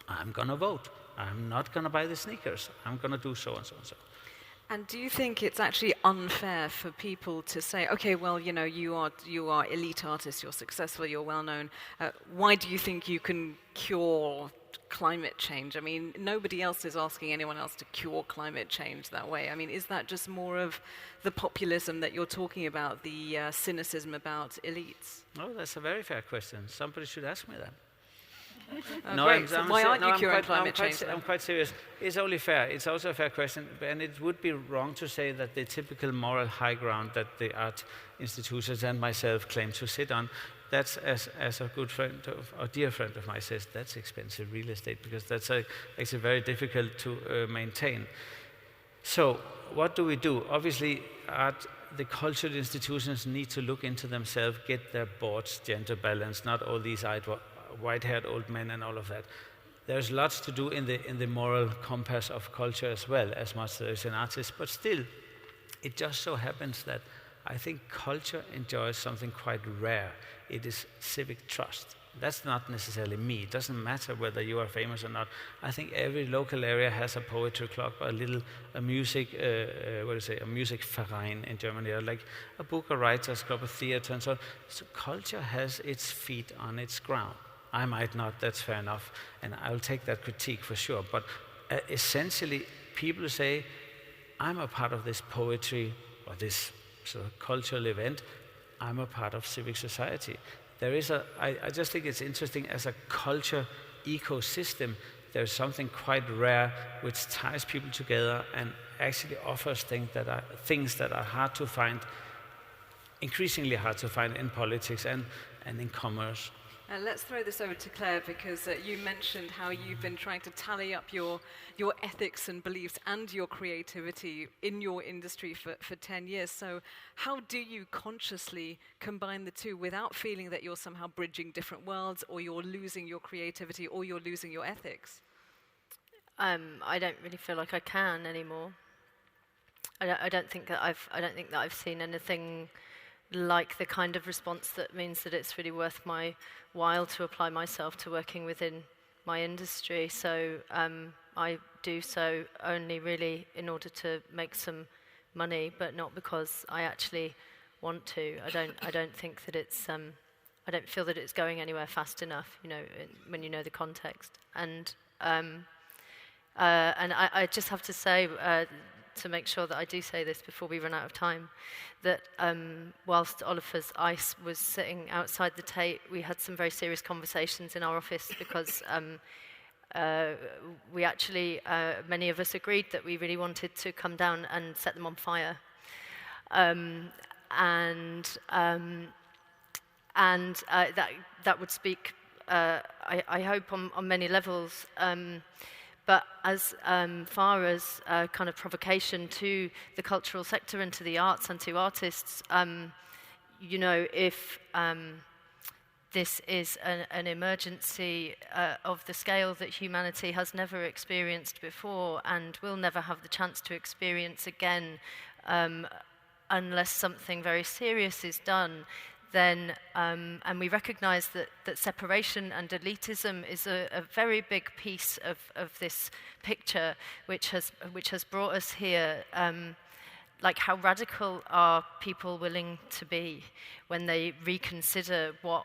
I'm going to vote. I'm not going to buy the sneakers. I'm going to do so and so and so. And do you think it's actually unfair for people to say, okay, well, you know, you are elite artists, you're successful, you're well-known. Why do you think you can cure climate change? I mean, nobody else is asking anyone else to cure climate change that way. I mean, is that just more of the populism that you're talking about, the cynicism about elites? No, that's a very fair question. Somebody should ask me that. Great. So why aren't you curing climate change? I'm quite serious. It's only fair. It's also a fair question, and it would be wrong to say that the typical moral high ground that the art institutions and myself claim to sit on, that's as a good friend or dear friend of mine says, that's expensive real estate, because that's actually very difficult to maintain. So what do? Obviously, the cultural institutions need to look into themselves, get their boards gender balanced, not all these white-haired old men and all of that. There's lots to do in the moral compass of culture as well, as much as there is in artists, but still, it just so happens that I think culture enjoys something quite rare. It is civic trust. That's not necessarily me. It doesn't matter whether you are famous or not. I think every local area has a poetry club, a music Verein in Germany, or like a book, a writer's club, a theater, and so on. So culture has its feet on its ground. I might not, that's fair enough, and I'll take that critique for sure. But essentially, people say, I'm a part of this poetry or this sort of cultural event. I'm a part of civic society. I just think it's interesting as a culture ecosystem, there's something quite rare which ties people together and actually offers things that are hard to find, increasingly hard to find in politics and in commerce. Let's throw this over to Claire, because you mentioned how you've been trying to tally up your ethics and beliefs and your creativity in your industry for 10 years. So how do you consciously combine the two without feeling that you're somehow bridging different worlds, or you're losing your creativity, or you're losing your ethics? I don't really feel like I can anymore. I don't think that I've seen anything like the kind of response that means that it's really worth my while to apply myself to working within my industry. So I do so only really in order to make some money, but not because I actually want to. I don't think that it's I don't feel that it's going anywhere fast enough, when you know the context. And I just have to say, to make sure that I do say this before we run out of time, that whilst Olafur's ice was sitting outside the Tate, we had some very serious conversations in our office, because we actually, many of us agreed that we really wanted to come down and set them on fire. That would speak, I hope, on many levels. But as far as kind of provocation to the cultural sector and to the arts and to artists, if this is an emergency of the scale that humanity has never experienced before and will never have the chance to experience again unless something very serious is done, then, and we recognize that separation and elitism is a very big piece of this picture, which has brought us here. Like, how radical are people willing to be when they reconsider what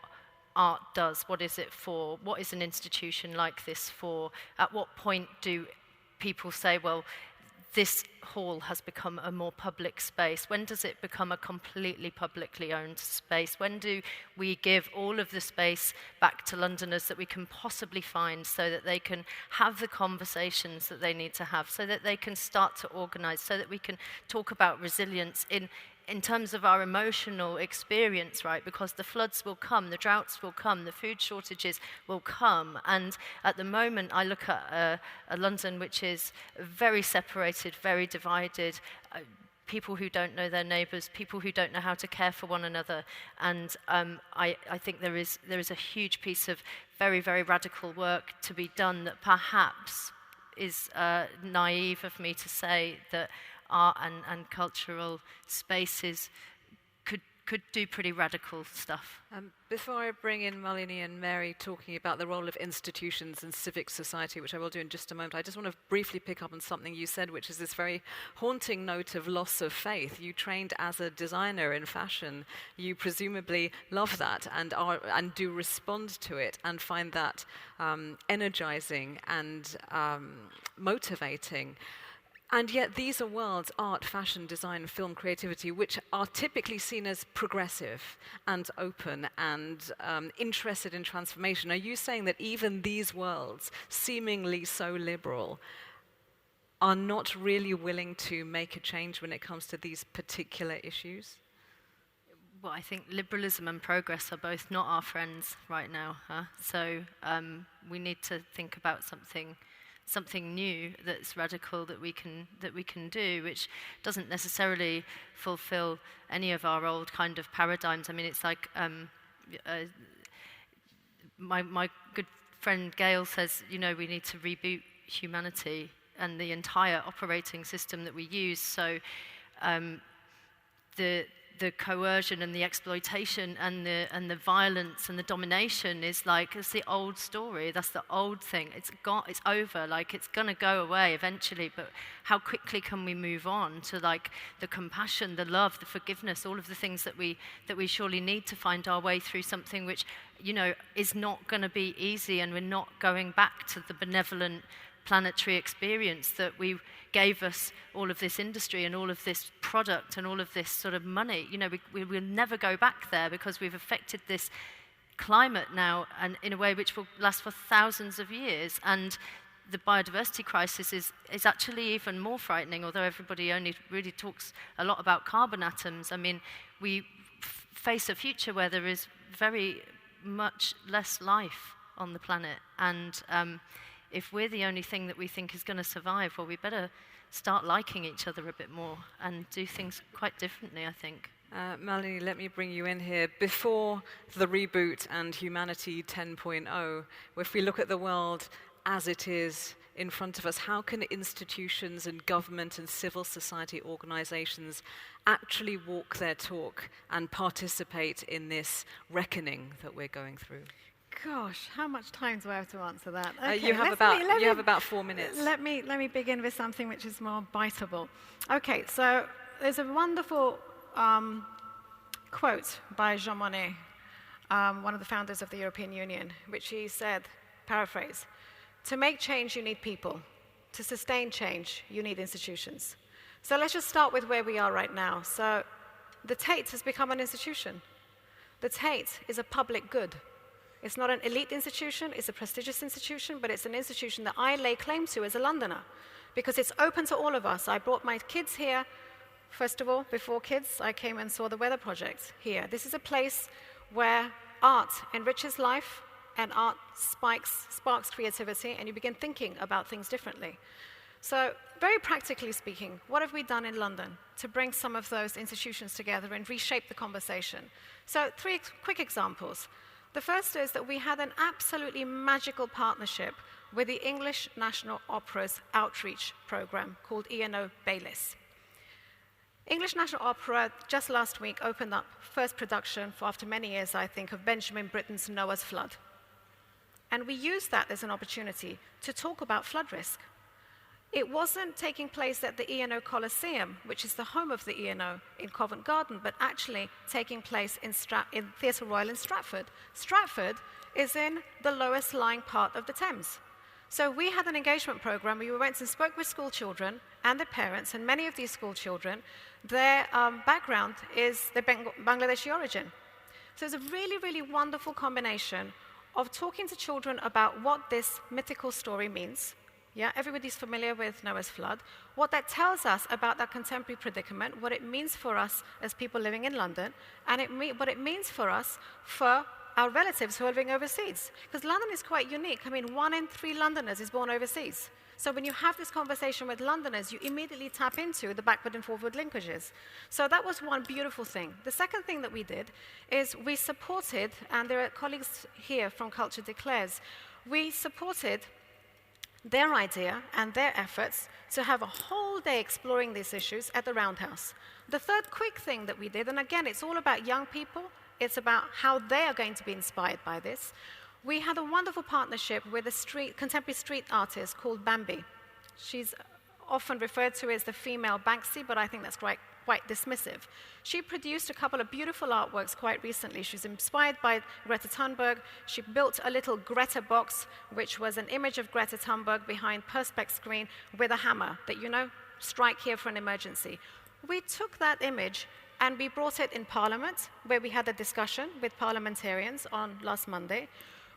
art does? What is it for? What is an institution like this for? At what point do people say, well, this hall has become a more public space? When does it become a completely publicly owned space? When do we give all of the space back to Londoners that we can possibly find, so that they can have the conversations that they need to have, so that they can start to organise, so that we can talk about resilience in terms of our emotional experience, right? Because the floods will come, the droughts will come, the food shortages will come. And at the moment, I look at a London which is very separated, very divided, people who don't know their neighbours, people who don't know how to care for one another. And I think there is a huge piece of very, very radical work to be done that perhaps is naive of me to say that art and cultural spaces could do pretty radical stuff. Before I bring in Malini and Mary talking about the role of institutions and civic society, which I will do in just a moment, I just want to briefly pick up on something you said, which is this very haunting note of loss of faith. You trained as a designer in fashion. You presumably love that and do respond to it and find that energizing and motivating. And yet these are worlds, art, fashion, design, film, creativity, which are typically seen as progressive and open and interested in transformation. Are you saying that even these worlds, seemingly so liberal, are not really willing to make a change when it comes to these particular issues? Well, I think liberalism and progress are both not our friends right now. So we need to think about something new that's radical that we can do, which doesn't necessarily fulfill any of our old kind of paradigms. I mean, it's like my good friend Gail says, we need to reboot humanity and the entire operating system that we use. So the coercion and the exploitation and the violence and the domination is like, it's the old story. That's the old thing. It's over. Like, it's going to go away eventually. But how quickly can we move on to like the compassion, the love, the forgiveness, all of the things that we surely need to find our way through something which is not going to be easy, and we're not going back to the benevolent planetary experience that gave us all of this industry and all of this product and all of this sort of money. We will never go back there, because we've affected this climate now and in a way which will last for thousands of years. And the biodiversity crisis is actually even more frightening, although everybody only really talks a lot about carbon atoms. I mean, we face a future where there is very much less life on the planet, and if we're the only thing that we think is going to survive, well, we better start liking each other a bit more and do things quite differently, I think. Malini, let me bring you in here. Before the reboot and Humanity 10.0, if we look at the world as it is in front of us, how can institutions and government and civil society organizations actually walk their talk and participate in this reckoning that we're going through? Gosh, how much time do I have to answer that? Okay, you have about 4 minutes. Let me begin with something which is more biteable. Okay, so there's a wonderful quote by Jean Monnet, one of the founders of the European Union, which he said, paraphrase, "To make change, you need people. To sustain change, you need institutions." So let's just start with where we are right now. So the Tate has become an institution. The Tate is a public good. It's not an elite institution, it's a prestigious institution, but it's an institution that I lay claim to as a Londoner, because it's open to all of us. I brought my kids here. First of all, before kids, I came and saw the Weather Project here. This is a place where art enriches life and art sparks creativity, and you begin thinking about things differently. So, very practically speaking, what have we done in London to bring some of those institutions together and reshape the conversation? So, 3 quick examples. The first is that we had an absolutely magical partnership with the English National Opera's outreach program called E&O Baylis. English National Opera just last week opened up first production for, after many years, I think, of Benjamin Britten's Noah's Flood. And we used that as an opportunity to talk about flood risk. It wasn't taking place at the E&O Coliseum, which is the home of the E&O in Covent Garden, but actually taking place in Theatre Royal in Stratford. Stratford is in the lowest lying part of the Thames. So we had an engagement program. We went and spoke with school children and their parents, and many of these school children, their background is the Bangladeshi origin. So it's a really, really wonderful combination of talking to children about what this mythical story means. Yeah, everybody's familiar with Noah's Flood. What that tells us about that contemporary predicament, what it means for us as people living in London, and what it means for us, for our relatives who are living overseas. Because London is quite unique. I mean, 1 in 3 Londoners is born overseas. So when you have this conversation with Londoners, you immediately tap into the backward and forward linkages. So that was one beautiful thing. The second thing that we did is we supported, and there are colleagues here from Culture Declares, we supported their idea and their efforts to have a whole day exploring these issues at the Roundhouse. The third quick thing that we did, and again, it's all about young people, it's about how they are going to be inspired by this. We had a wonderful partnership with a contemporary street artist called Bambi. She's often referred to as the female Banksy, but I think that's quite dismissive. She produced a couple of beautiful artworks quite recently. She was inspired by Greta Thunberg. She built a little Greta box, which was an image of Greta Thunberg behind Perspex screen with a hammer that, strike here for an emergency. We took that image and we brought it in Parliament, where we had a discussion with parliamentarians on last Monday.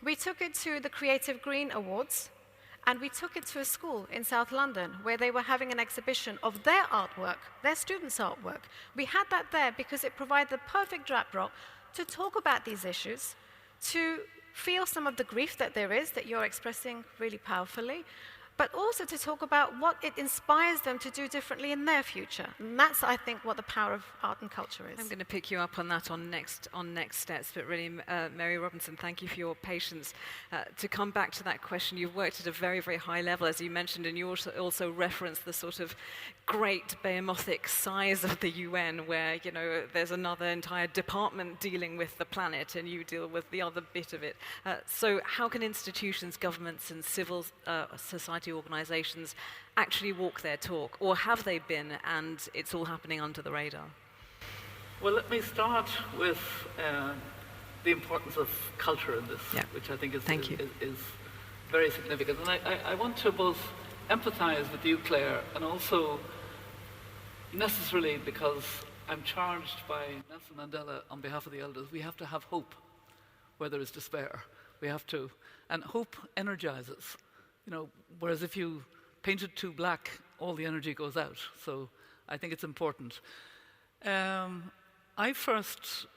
We took it to the Creative Green Awards, and we took it to a school in South London where they were having an exhibition of their artwork, their students' artwork. We had that there because it provided the perfect backdrop to talk about these issues, to feel some of the grief that there is that you're expressing really powerfully, but also to talk about what it inspires them to do differently in their future. And that's, I think, what the power of art and culture is. I'm going to pick you up on that on next steps, but really, Mary Robinson, thank you for your patience. To come back to that question, you've worked at a very, very high level, as you mentioned, and you also referenced the sort of great behemothing size of the UN, where, you know, there's another entire department dealing with the planet, and you deal with the other bit of it. So how can institutions, governments, and civil society organizations actually walk their talk, or have they been, and it's all happening under the radar? Well, let me start with the importance of culture in this, which I think is very significant. And I want to both empathize with you, Claire, and also necessarily, because I'm charged by Nelson Mandela on behalf of the elders, we have to have hope where there is despair. We have to, and hope energizes. You know, whereas if you paint it too black, all the energy goes out. So I think it's important. I first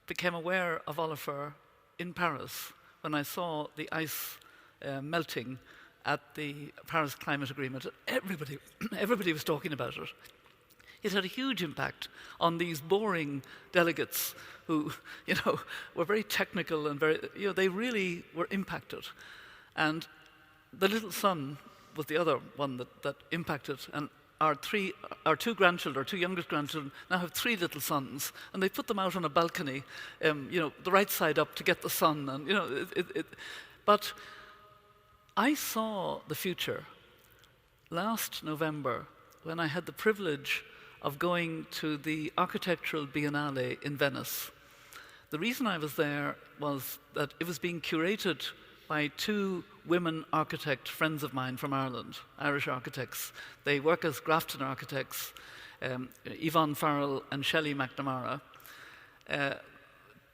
became aware of Olafur in Paris when I saw the ice melting at the Paris Climate Agreement. Everybody was talking about it. It had a huge impact on these boring delegates who, you know, were very technical and very, you know, they really were impacted. And the little son was the other one that impacted, and our two youngest grandchildren, now have 3 little sons, and they put them out on a balcony, you know, the right side up to get the sun, and you know, but I saw the future last November when I had the privilege of going to the Architectural Biennale in Venice. The reason I was there was that it was being curated by 2 women architect friends of mine from Ireland, Irish architects. They work as Grafton architects, Clare Farrell and Shelley McNamara.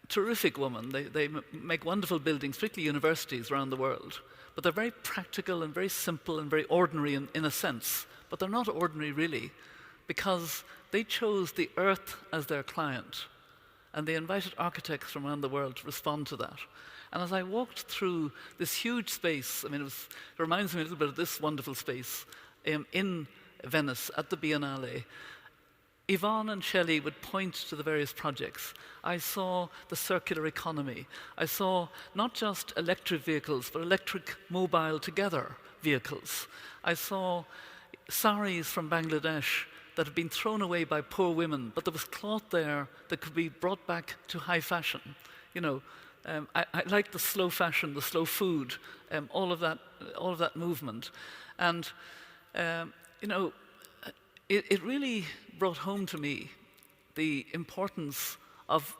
Terrific women. They make wonderful buildings, particularly universities around the world. But they're very practical and very simple and very ordinary in a sense. But they're not ordinary really, because they chose the earth as their client. And they invited architects from around the world to respond to that. And as I walked through this huge space, I mean, it reminds me a little bit of this wonderful space in Venice at the Biennale. Yvonne and Shelley would point to the various projects. I saw the circular economy. I saw not just electric vehicles, but electric mobile together vehicles. I saw saris from Bangladesh that had been thrown away by poor women, but there was cloth there that could be brought back to high fashion. You know, I like the slow fashion, the slow food, all of that movement, and you know, it really brought home to me the importance of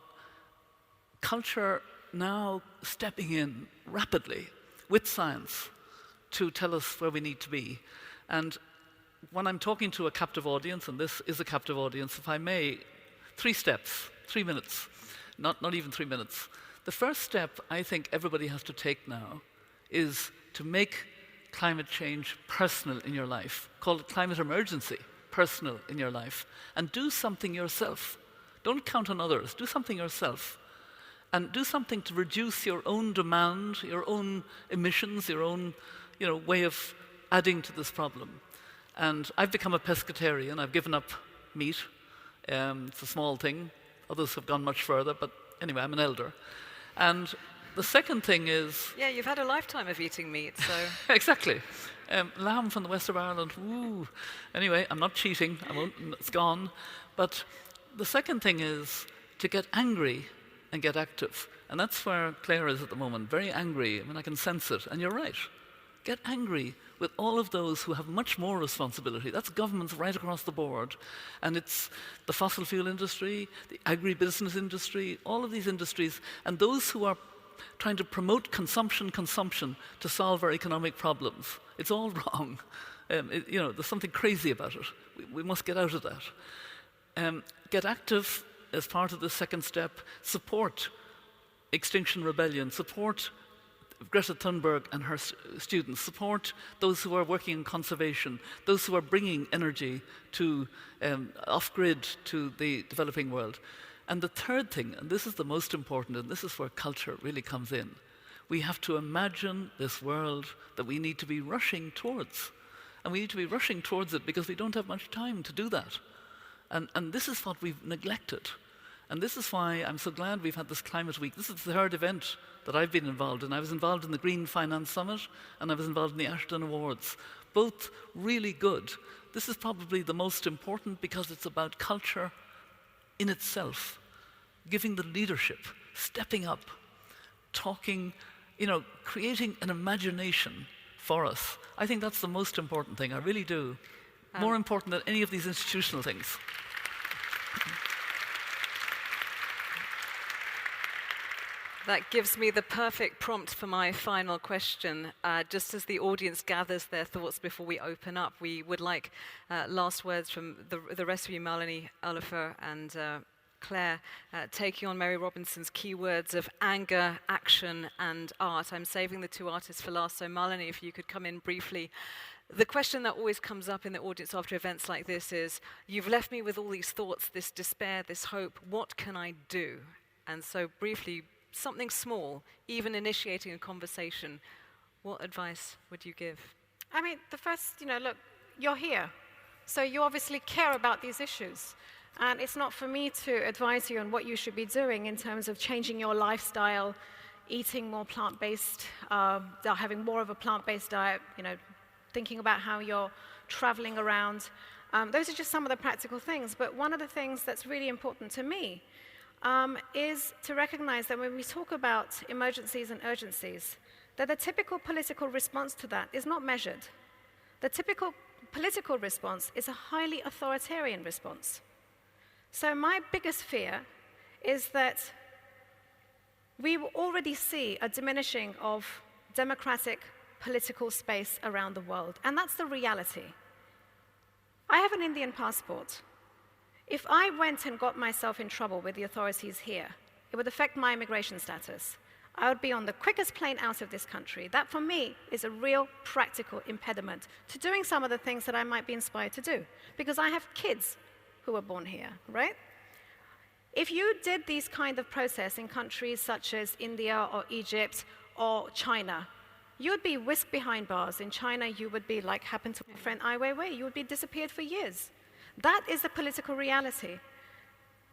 culture now stepping in rapidly with science to tell us where we need to be. And when I'm talking to a captive audience, and this is a captive audience, if I may, 3 steps, 3 minutes, not even 3 minutes. The first step I think everybody has to take now is to make climate change personal in your life. Call it climate emergency, personal in your life. And do something yourself. Don't count on others. Do something yourself. And do something to reduce your own demand, your own emissions, your own, you know, way of adding to this problem. And I've become a pescatarian. I've given up meat. It's a small thing. Others have gone much further, but anyway, I'm an elder. And the second thing is... Yeah, you've had a lifetime of eating meat, so... Exactly. Lamb from the west of Ireland, woo. Anyway, I'm not cheating, I won't, it's gone. But the second thing is to get angry and get active. And that's where Claire is at the moment, very angry. I mean, I can sense it, and you're right. Get angry with all of those who have much more responsibility. That's governments right across the board. And it's the fossil fuel industry, the agribusiness industry, all of these industries, and those who are trying to promote consumption to solve our economic problems. It's all wrong. There's something crazy about it. We must get out of that. Get active as part of the second step. Support Extinction Rebellion. Support Greta Thunberg and her students. Support those who are working in conservation, those who are bringing energy to off-grid to the developing world. And the third thing, and this is the most important, and this is where culture really comes in, we have to imagine this world that we need to be rushing towards. And we need to be rushing towards it because we don't have much time to do that. And this is what we've neglected. And this is why I'm so glad we've had this Climate Week. This is the third event that I've been involved in. I was involved in the Green Finance Summit, and I was involved in the Ashton Awards. Both really good. This is probably the most important because it's about culture in itself. Giving the leadership, stepping up, talking, creating an imagination for us. I think that's the most important thing, I really do. More important than any of these institutional things. That gives me the perfect prompt for my final question. Just as the audience gathers their thoughts before we open up, we would like last words from the rest of you, Malini, Olafur, and Claire, taking on Mary Robinson's keywords of anger, action, and art. I'm saving the two artists for last, so Malini, if you could come in briefly. The question that always comes up in the audience after events like this is, you've left me with all these thoughts, this despair, this hope, what can I do? And so briefly, something small, even initiating a conversation, what advice would you give? I mean, the first, look, you're here. So you obviously care about these issues. And it's not for me to advise you on what you should be doing in terms of changing your lifestyle, eating more plant-based, having more of a plant-based diet, thinking about how you're traveling around. Those are just some of the practical things. But one of the things that's really important to me is to recognize that when we talk about emergencies and urgencies, that the typical political response to that is not measured. The typical political response is a highly authoritarian response. So my biggest fear is that we will already see a diminishing of democratic political space around the world, and that's the reality. I have an Indian passport. If I went and got myself in trouble with the authorities here, it would affect my immigration status. I would be on the quickest plane out of this country. That, for me, is a real practical impediment to doing some of the things that I might be inspired to do, because I have kids who were born here, right? If you did these kind of process in countries such as India or Egypt or China, you would be whisked behind bars. In China, you would be like happened to my friend Ai Weiwei. You would be disappeared for years. That is the political reality.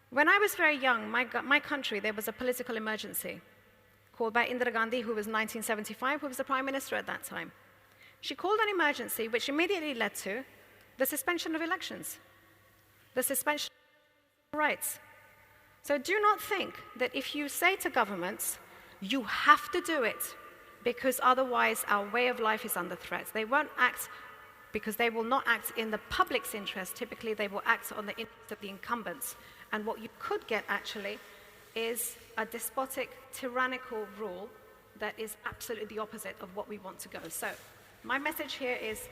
When I was very young, my country, there was a political emergency called by Indira Gandhi, who was 1975, who was the prime minister at that time. She called an emergency, which immediately led to the suspension of elections, the suspension of rights. So do not think that if you say to governments, you have to do it, because otherwise our way of life is under threat. They won't act because they will not act in the public's interest. Typically, they will act on the interest of the incumbents. And what you could get, actually, is a despotic, tyrannical rule that is absolutely the opposite of what we want to go. So my message here is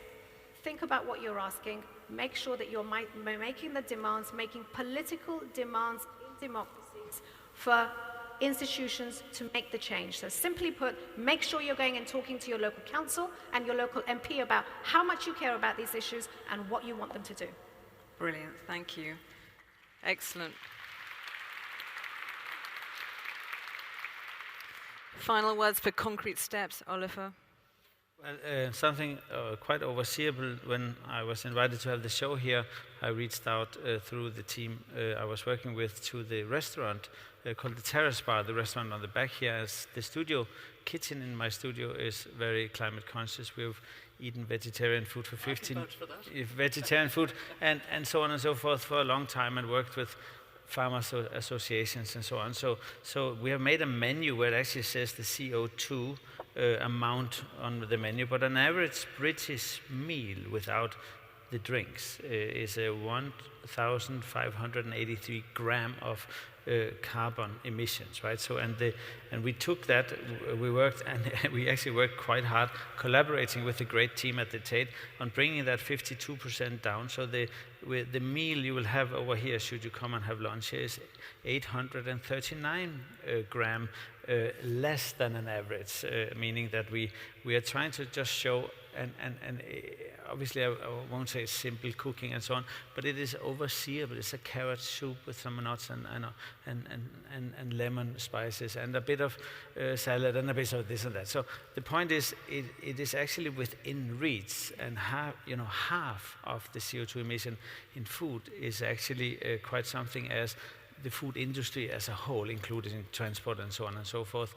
think about what you're asking. Make sure that you're making the demands, making political demands in democracies for institutions to make the change. So simply put, make sure you're going and talking to your local council and your local MP about how much you care about these issues and what you want them to do. Brilliant, thank you. Excellent. Final words for concrete steps, Olafur. Well, something quite overseeable. When I was invited to have the show here, I reached out through the team I was working with to the restaurant called the Terrace Bar, the restaurant on the back here. As the studio kitchen in my studio is very climate conscious. We've eaten vegetarian food for 15 vegetarian food and so on and so forth for a long time, and worked with farmers associations and so on. So we have made a menu where it actually says the CO2 amount on the menu, but an average British meal without the drinks is a 1,583 gram of carbon emissions, right? So and we took that, we worked, and we actually worked quite hard collaborating with the great team at the Tate on bringing that 52% down. So the meal you will have over here, should you come and have lunch, here is 839 gram less than an average, meaning that we are trying to just show, and obviously I won't say simple cooking and so on, but it is overseeable. It's a carrot soup with some nuts and lemon spices and a bit of salad and a bit of this and that. So the point is, it is actually within reach, and half of the CO2 emission in food is actually quite something as the food industry as a whole, including transport and so on and so forth,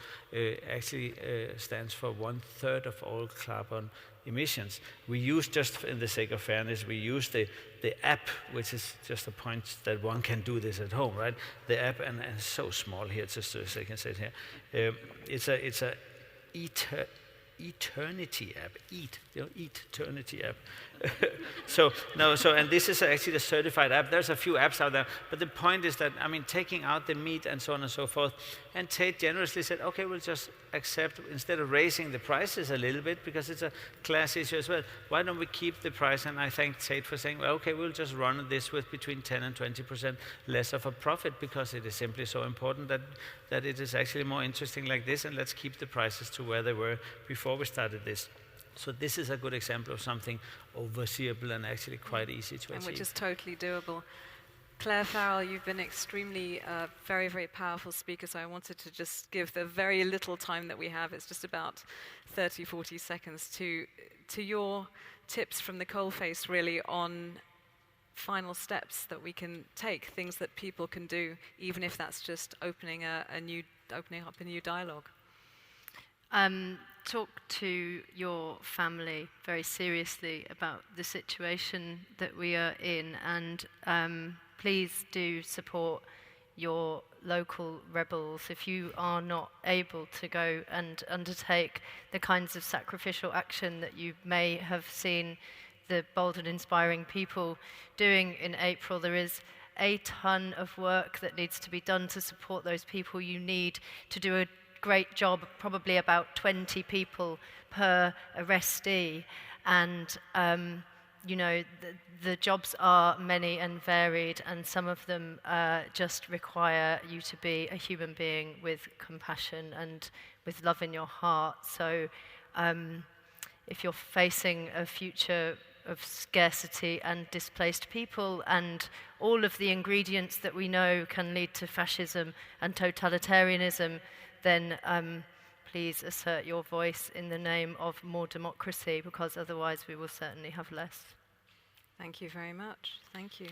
actually stands for 1/3 of all carbon emissions. We use, just in the sake of fairness, we use the app, which is just a point that one can do this at home, right? The app, and so small here, just so I can say it here. It's a eternity app, eternity app. And this is actually the certified app. There's a few apps out there, but the point is that, taking out the meat and so on and so forth, and Tate generously said, okay, we'll just accept, instead of raising the prices a little bit, because it's a class issue as well, why don't we keep the price? And I thank Tate for saying, well, okay, we'll just run this with between 10 and 20% less of a profit, because it is simply so important that it is actually more interesting like this, and let's keep the prices to where they were before we started this. So this is a good example of something overseeable and actually quite easy to achieve. And which is totally doable. Clare Farrell, you've been extremely very, very powerful speaker, so I wanted to just give the very little time that we have, it's just about 30, 40 seconds, to your tips from the coalface, really, on final steps that we can take, things that people can do, even if that's just opening up a new dialogue. Talk to your family very seriously about the situation that we are in, and please do support your local rebels. If you are not able to go and undertake the kinds of sacrificial action that you may have seen the bold and inspiring people doing in April, there is a ton of work that needs to be done to support those people. You need to do a great job, probably about 20 people per arrestee, and the jobs are many and varied, and some of them just require you to be a human being with compassion and with love in your heart. So if you're facing a future of scarcity and displaced people and all of the ingredients that we know can lead to fascism and totalitarianism, then please assert your voice in the name of more democracy, because otherwise we will certainly have less. Thank you very much. Thank you.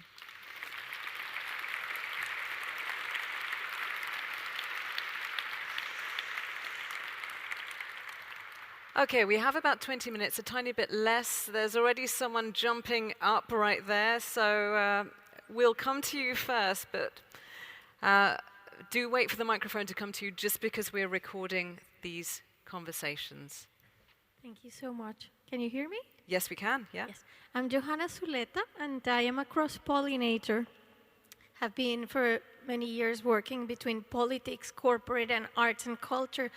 Okay, we have about 20 minutes, a tiny bit less. There's already someone jumping up right there, so we'll come to you first, but do wait for the microphone to come to you, just because we're recording these conversations. Thank you so much. Can you hear me? Yes, we can, yeah. Yes. I'm Johanna Zuleta, and I am a cross-pollinator. Have been for many years working between politics, corporate, and arts and culture,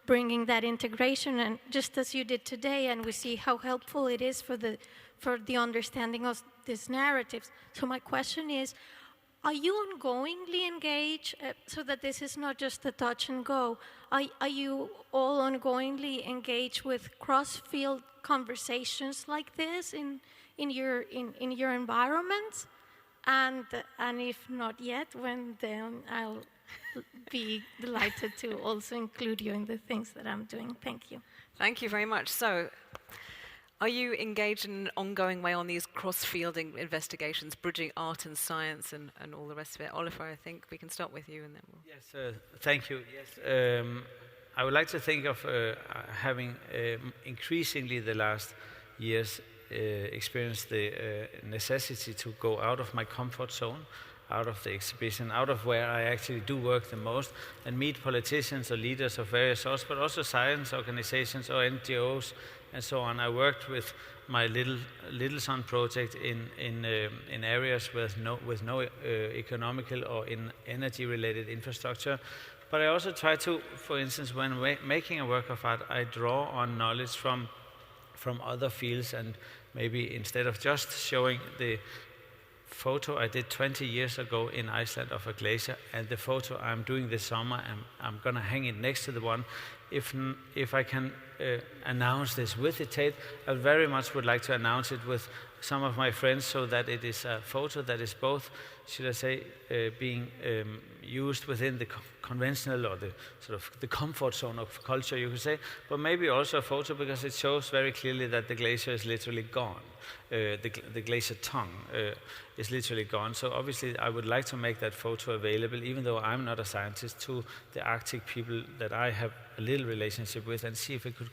bringing that integration, and just as you did today, and we see how helpful it is for the understanding of these narratives. So my question is, are you ongoingly engaged, so that this is not just a touch and go? Are you all ongoingly engaged with cross-field conversations like this in your environments? And if not yet, when then I'll be delighted to also include you in the things that I'm doing. Thank you. Thank you very much. So, are you engaged in an ongoing way on these cross-field investigations, bridging art and science and all the rest of it? Olafur, I think we can start with you and then we'll... Yes, thank you. Yes, I would like to think of having increasingly the last years experienced the necessity to go out of my comfort zone. out of the exhibition, out of where I actually do work the most, and meet politicians or leaders of various sorts, but also science organizations or NGOs and so on. I worked with my Little Sun project in areas with no economical or in energy-related infrastructure. But I also try to, for instance, when making a work of art, I draw on knowledge from other fields, and maybe instead of just showing the photo I did 20 years ago in Iceland of a glacier, and the photo I'm doing this summer, I'm going to hang it next to the one. If I can announce this with the Tate, I very much would like to announce it with some of my friends, so that it is a photo that is both, should I say, being used within the conventional or the sort of the comfort zone of culture, you could say, but maybe also a photo because it shows very clearly that the glacier is literally gone. The glacier tongue is literally gone. So obviously I would like to make that photo available, even though I'm not a scientist, to the Arctic people that I have a little relationship with, and see if it could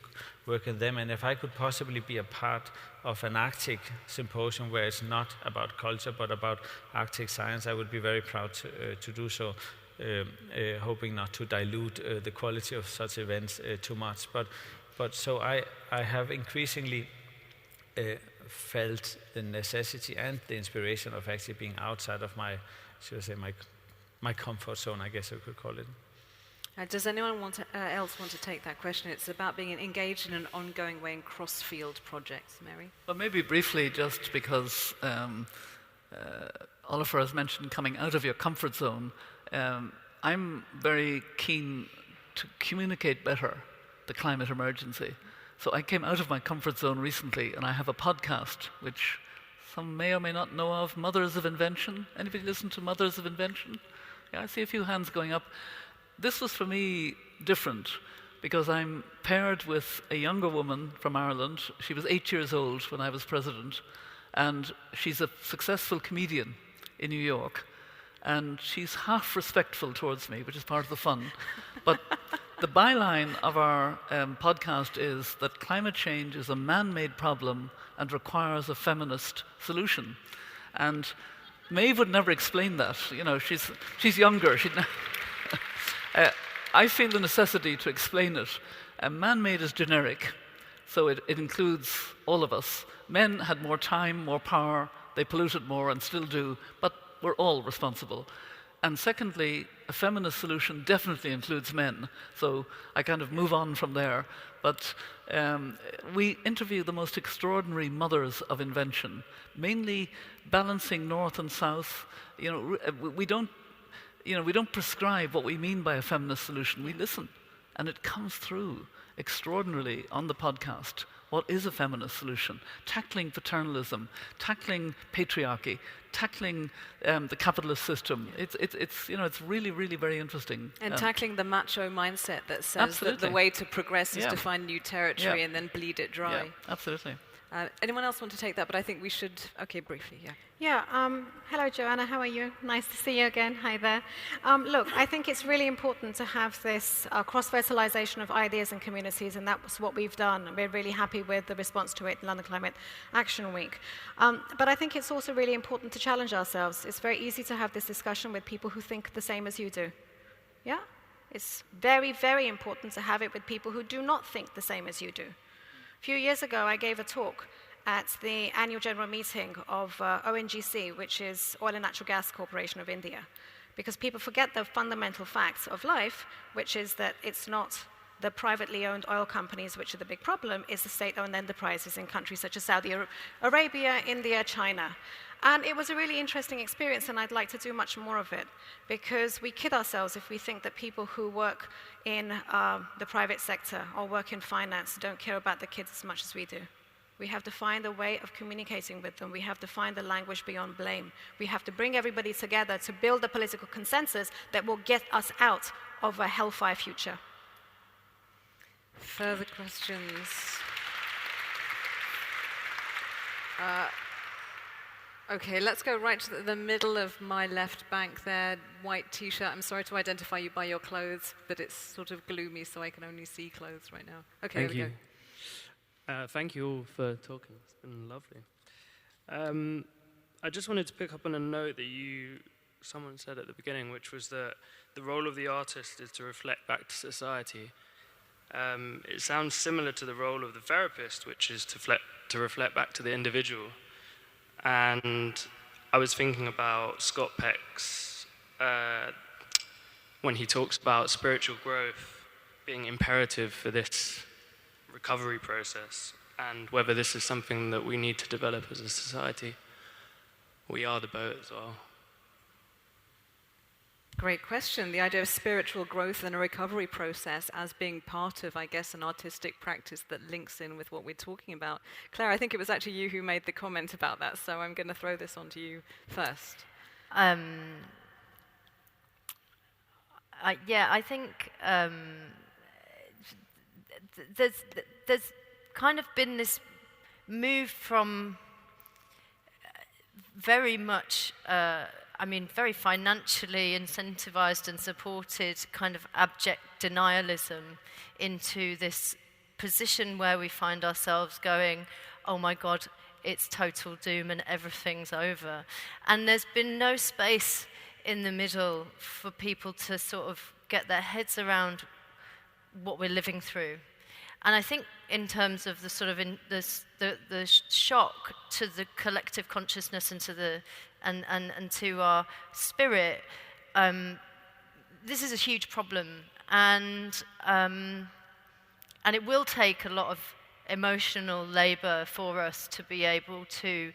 work in them. And if I could possibly be a part of an Arctic symposium where it's not about culture but about Arctic science, I would be very proud to do so, hoping not to dilute the quality of such events too much. But so I have increasingly felt the necessity and the inspiration of actually being outside of my, should I say, my comfort zone, I guess I could call it. Does anyone else want to take that question? It's about being engaged in an ongoing way in cross-field projects. Mary? Well, maybe briefly, just because Olafur has mentioned coming out of your comfort zone. I'm very keen to communicate better the climate emergency. So I came out of my comfort zone recently, and I have a podcast, which some may or may not know of, Mothers of Invention. Anybody listen to Mothers of Invention? Yeah, I see a few hands going up. This was for me different, because I'm paired with a younger woman from Ireland. She was 8 years old when I was president, and she's a successful comedian in New York. And she's half respectful towards me, which is part of the fun. But the byline of our podcast is that climate change is a man-made problem and requires a feminist solution. And Maeve would never explain that. You know, she's younger. I feel the necessity to explain it. Man-made is generic, so it includes all of us. Men had more time, more power, they polluted more and still do, but we're all responsible. And secondly, a feminist solution definitely includes men. So I kind of move on from there. But we interview the most extraordinary mothers of invention, mainly balancing north and south. You know, we don't prescribe what we mean by a feminist solution. We listen, and it comes through extraordinarily on the podcast. What is a feminist solution? Tackling paternalism, tackling patriarchy, tackling the capitalist system. It's really, really very interesting. And tackling the macho mindset that says that the way to progress is to find new territory and then bleed it dry. Yeah, absolutely. Anyone else want to take that? But I think we should. Okay, briefly, yeah. Yeah. Hello, Joanna. How are you? Nice to see you again. Hi there. Look, I think it's really important to have this cross-fertilization of ideas and communities, and that's what we've done. We're really happy with the response to it in London Climate Action Week. But I think it's also really important to challenge ourselves. It's very easy to have this discussion with people who think the same as you do. Yeah? It's very, very important to have it with people who do not think the same as you do. A few years ago, I gave a talk at the annual general meeting of ONGC, which is Oil and Natural Gas Corporation of India, because people forget the fundamental facts of life, which is that it's not the privately owned oil companies which are the big problem, it's the state-owned enterprises in countries such as Saudi Arabia, India, China. And it was a really interesting experience, and I'd like to do much more of it, because we kid ourselves if we think that people who work in the private sector or work in finance don't care about the kids as much as we do. We have to find a way of communicating with them. We have to find the language beyond blame. We have to bring everybody together to build a political consensus that will get us out of a hellfire future. Further questions? Okay, let's go right to the middle of my left bank there, white t-shirt. I'm sorry to identify you by your clothes, but it's sort of gloomy, so I can only see clothes right now. Okay, Thank there we you. go. Thank you all for talking. It's been lovely. I just wanted to pick up on a note that you someone said at the beginning, which was that the role of the artist is to reflect back to society. It sounds similar to the role of the therapist, which is to reflect back to the individual. And I was thinking about Scott Peck's, when he talks about spiritual growth being imperative for this recovery process, and whether this is something that we need to develop as a society. We are the boat as well. Great question. The idea of spiritual growth and a recovery process as being part of, I guess, an artistic practice that links in with what we're talking about. Claire, I think it was actually you who made the comment about that, so I'm going to throw this on to you first. I think there's kind of been this move from very much, very financially incentivized and supported kind of abject denialism into this position where we find ourselves going, oh my God, it's total doom and everything's over. And there's been no space in the middle for people to sort of get their heads around what we're living through. And I think in terms of the sort of the shock to the collective consciousness and to the and to our spirit, this is a huge problem, and it will take a lot of emotional labour for us to be able to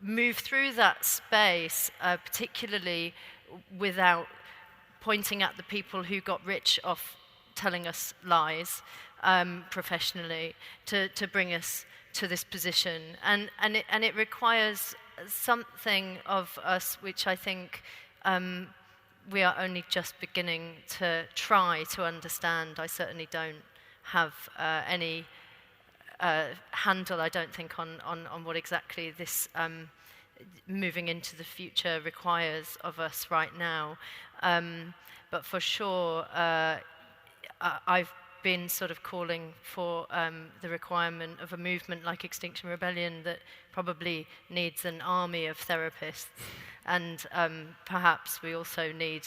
move through that space, particularly without pointing at the people who got rich off telling us lies professionally to bring us to this position, and it requires something of us which I think we are only just beginning to try to understand. I certainly don't have any handle, I don't think, on what exactly this moving into the future requires of us right now. But for sure, I've been sort of calling for the requirement of a movement like Extinction Rebellion that probably needs an army of therapists, and perhaps we also need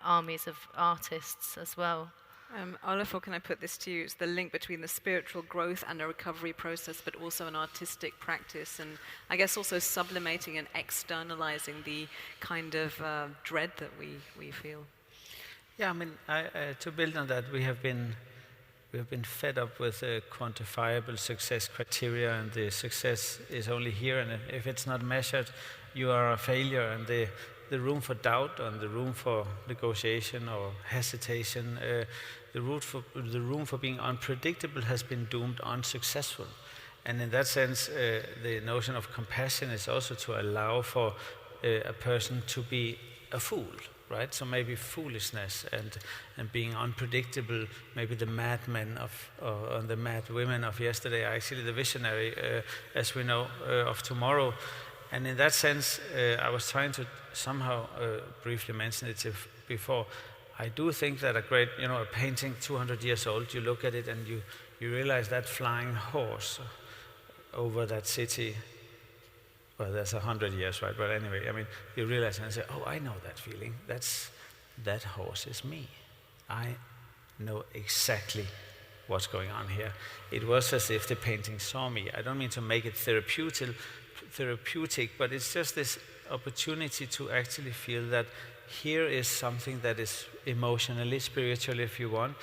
armies of artists as well. Olafur, can I put this to you? It's the link between the spiritual growth and a recovery process, but also an artistic practice, and I guess also sublimating and externalizing the kind of dread that we feel. Yeah, I mean, to build on that, we have been fed up with quantifiable success criteria, and the success is only here, and if it's not measured, you are a failure, and the room for doubt and the room for negotiation or hesitation, the room for being unpredictable has been doomed unsuccessful. And in that sense, the notion of compassion is also to allow for a person to be a fool, right? So maybe foolishness and being unpredictable, maybe the madmen or the mad women of yesterday are actually the visionary, as we know, of tomorrow. And in that sense, I was trying to somehow briefly mention it before. I do think that a painting 200 years old, you look at it and you realize that flying horse over that city, well, that's 100 years, right? But anyway, I mean, you realize and say, oh, I know that feeling. That horse is me. I know exactly what's going on here. It was as if the painting saw me. I don't mean to make it therapeutic, but it's just this opportunity to actually feel that here is something that is emotionally, spiritually, if you want,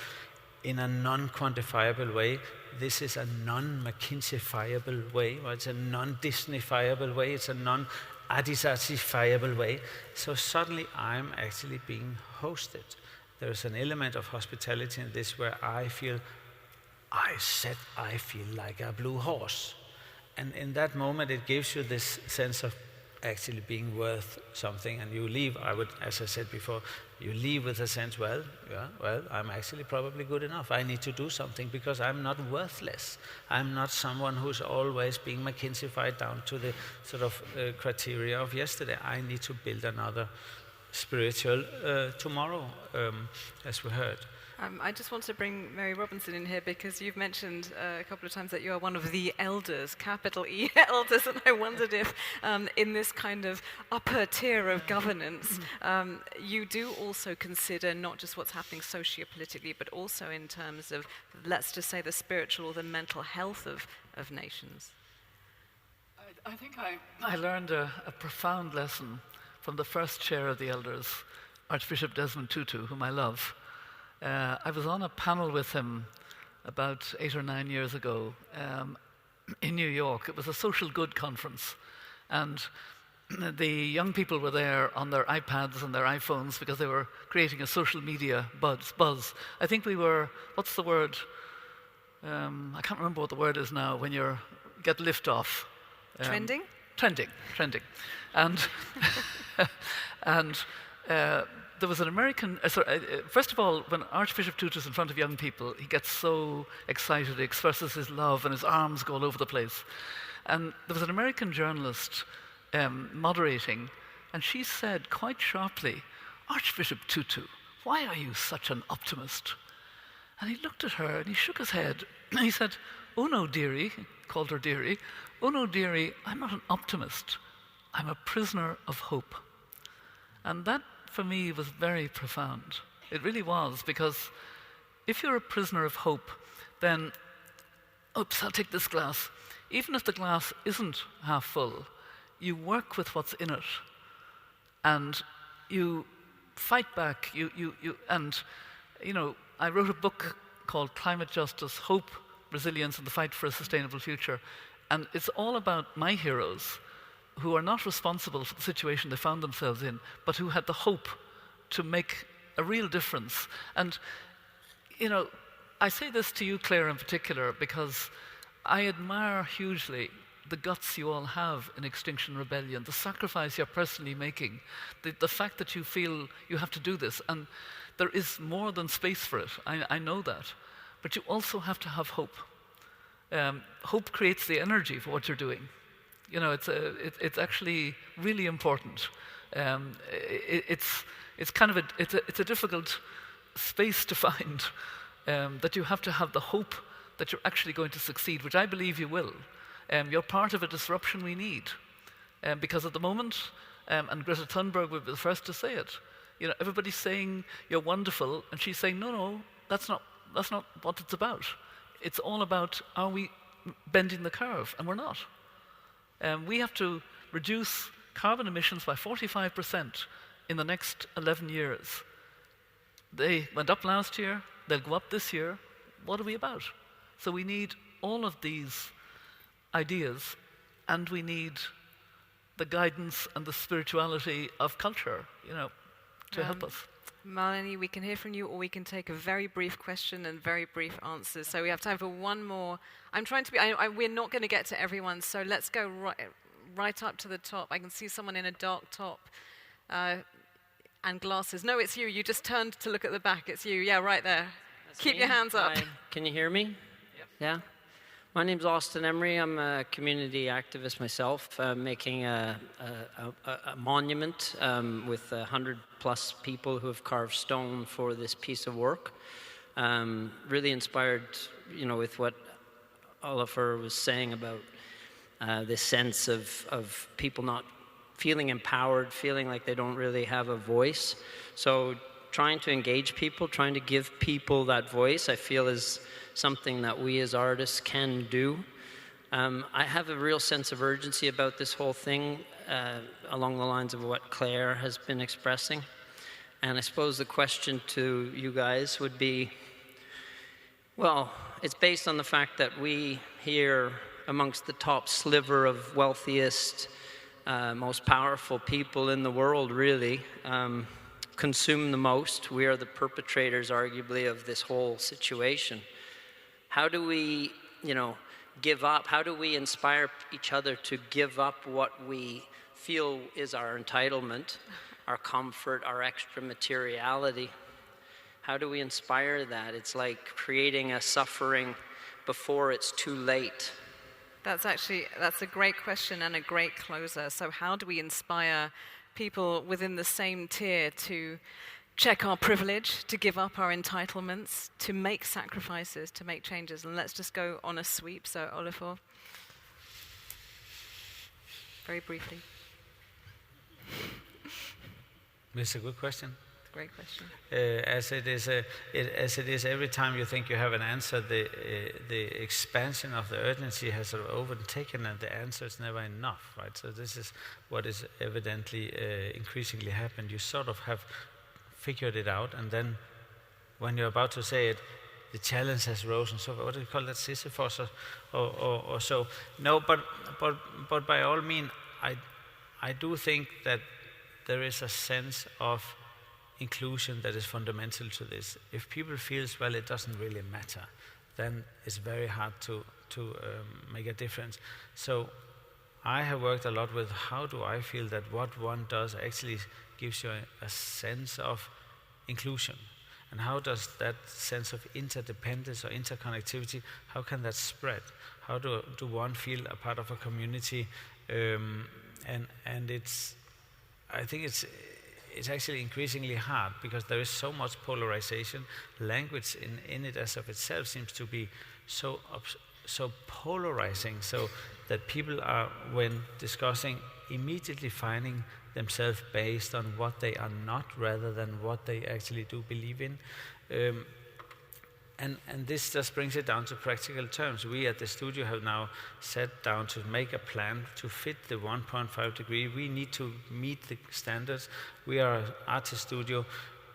in a non-quantifiable way. This is a non-McKinsey-fiable way, or it's a non-Disney-fiable way, it's a non-Adisati-fiable way. So suddenly I'm actually being hosted. There's an element of hospitality in this where I feel like a blue horse. And in that moment, it gives you this sense of actually being worth something, and you leave, as I said before, you leave with a sense, well, I'm actually probably good enough. I need to do something because I'm not worthless. I'm not someone who's always being McKinsey-fied down to the sort of criteria of yesterday. I need to build another spiritual tomorrow, as we heard. I just want to bring Mary Robinson in here because you've mentioned a couple of times that you are one of the elders, capital E elders, and I wondered if in this kind of upper tier of governance, you do also consider not just what's happening sociopolitically, but also in terms of, let's just say, the spiritual or the mental health of nations. I think I learned a profound lesson from the first chair of the elders, Archbishop Desmond Tutu, whom I love. I was on a panel with him about 8 or 9 years ago in New York. It was a social good conference, and the young people were there on their iPads and their iPhones because they were creating a social media buzz. I think we were, what's the word? I can't remember what the word is now when you get liftoff. Trending? Trending. And and there was an American, first of all, when Archbishop Tutu's in front of young people, he gets so excited, he expresses his love and his arms go all over the place. And there was an American journalist moderating, and she said quite sharply, "Archbishop Tutu, why are you such an optimist?" And he looked at her and he shook his head and he said, "Oh no, dearie," called her dearie, "oh no, dearie, I'm not an optimist. I'm a prisoner of hope." And that, for me, was very profound. It really was, because if you're a prisoner of hope, then, oops, I'll take this glass. Even if the glass isn't half full, you work with what's in it, and you fight back. I wrote a book called Climate Justice, Hope, Resilience, and the Fight for a Sustainable Future, and it's all about my heroes, who are not responsible for the situation they found themselves in, but who had the hope to make a real difference. And, I say this to you, Clare, in particular, because I admire hugely the guts you all have in Extinction Rebellion, the sacrifice you're personally making, the fact that you feel you have to do this, and there is more than space for it. I know that. But you also have to have hope. Hope creates the energy for what you're doing. It's actually really important. It's kind of a difficult space to find, that you have to have the hope that you're actually going to succeed, which I believe you will. You're part of a disruption we need, because at the moment, and Greta Thunberg would be the first to say it. Everybody's saying you're wonderful, and she's saying no, that's not what it's about. It's all about, are we bending the curve? And we're not. We have to reduce carbon emissions by 45% in the next 11 years. They went up last year, they'll go up this year. What are we about? So we need all of these ideas, and we need the guidance and the spirituality of culture, to help us. Malini, we can hear from you, or we can take a very brief question and very brief answers. So we have time for one more. I'm trying to be, we're not going to get to everyone, so let's go right up to the top. I can see someone in a dark top and glasses. No, it's you. You just turned to look at the back. It's you. Yeah, right there. That's Keep me. your hands up. Hi. Can you hear me? Yep. Yeah? My name's Austin Emery. I'm a community activist myself, making a monument with 100+ people who have carved stone for this piece of work. Really inspired, with what Olafur was saying about this sense of people not feeling empowered, feeling like they don't really have a voice. So trying to engage people, trying to give people that voice, I feel is something that we as artists can do. I have a real sense of urgency about this whole thing, along the lines of what Clare has been expressing. And I suppose the question to you guys would be, well, it's based on the fact that we here, amongst the top sliver of wealthiest, most powerful people in the world, really, consume the most. We are the perpetrators, arguably, of this whole situation. How do we, give up? How do we inspire each other to give up what we feel is our entitlement, our comfort, our extra materiality? How do we inspire that? It's like creating a suffering before it's too late. That's a great question and a great closer. So how do we inspire people within the same tier to check our privilege, to give up our entitlements, to make sacrifices, to make changes. And let's just go on a sweep. So, Olafur, very briefly. It's a good question. It's a great question. As it is, every time you think you have an answer, the expansion of the urgency has sort of overtaken, and the answer is never enough, right? So this is what is evidently increasingly happened. You sort of have figured it out, and then when you're about to say it, the challenge has risen. So what do you call that, Sisyphus or so? No, but by all means, I do think that there is a sense of inclusion that is fundamental to this. If people feel, well, it doesn't really matter, then it's very hard to make a difference. So I have worked a lot with how do I feel that what one does actually gives you a sense of inclusion. And how does that sense of interdependence or interconnectivity, how can that spread? How do one feel a part of a community? And I think it's actually increasingly hard because there is so much polarization. Language in it as of itself seems to be so polarizing, so that people are, when discussing, immediately finding themselves based on what they are not rather than what they actually do believe in. And this just brings it down to practical terms. We at the studio have now sat down to make a plan to fit the 1.5 degree. We need to meet the standards. We are an artist studio.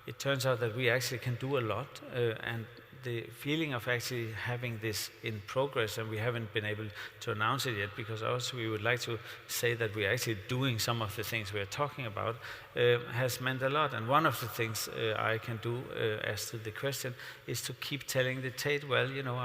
It turns out that we actually can do a lot, and the feeling of actually having this in progress, and we haven't been able to announce it yet, because also we would like to say that we're actually doing some of the things we're talking about, has meant a lot. And one of the things I can do as to the question is to keep telling the Tate, well, you know,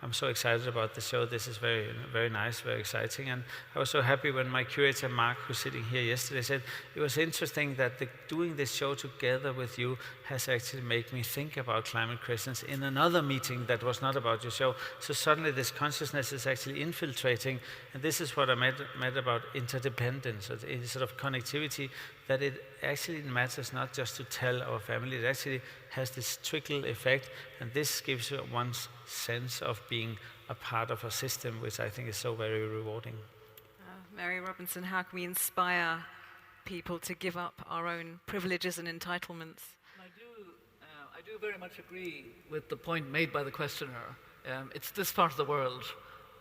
I'm so excited about the show. This is very, very nice, very exciting. And I was so happy when my curator, Mark, who's sitting here yesterday, said, it was interesting that doing this show together with you has actually made me think about climate questions in another meeting that was not about your show. So suddenly this consciousness is actually infiltrating. And this is what I meant about interdependence, sort of connectivity, that it actually matters not just to tell our family, it actually has this trickle effect, and this gives you one's sense of being a part of a system, which I think is so very rewarding. Mary Robinson, how can we inspire people to give up our own privileges and entitlements? I do very much agree with the point made by the questioner. It's this part of the world,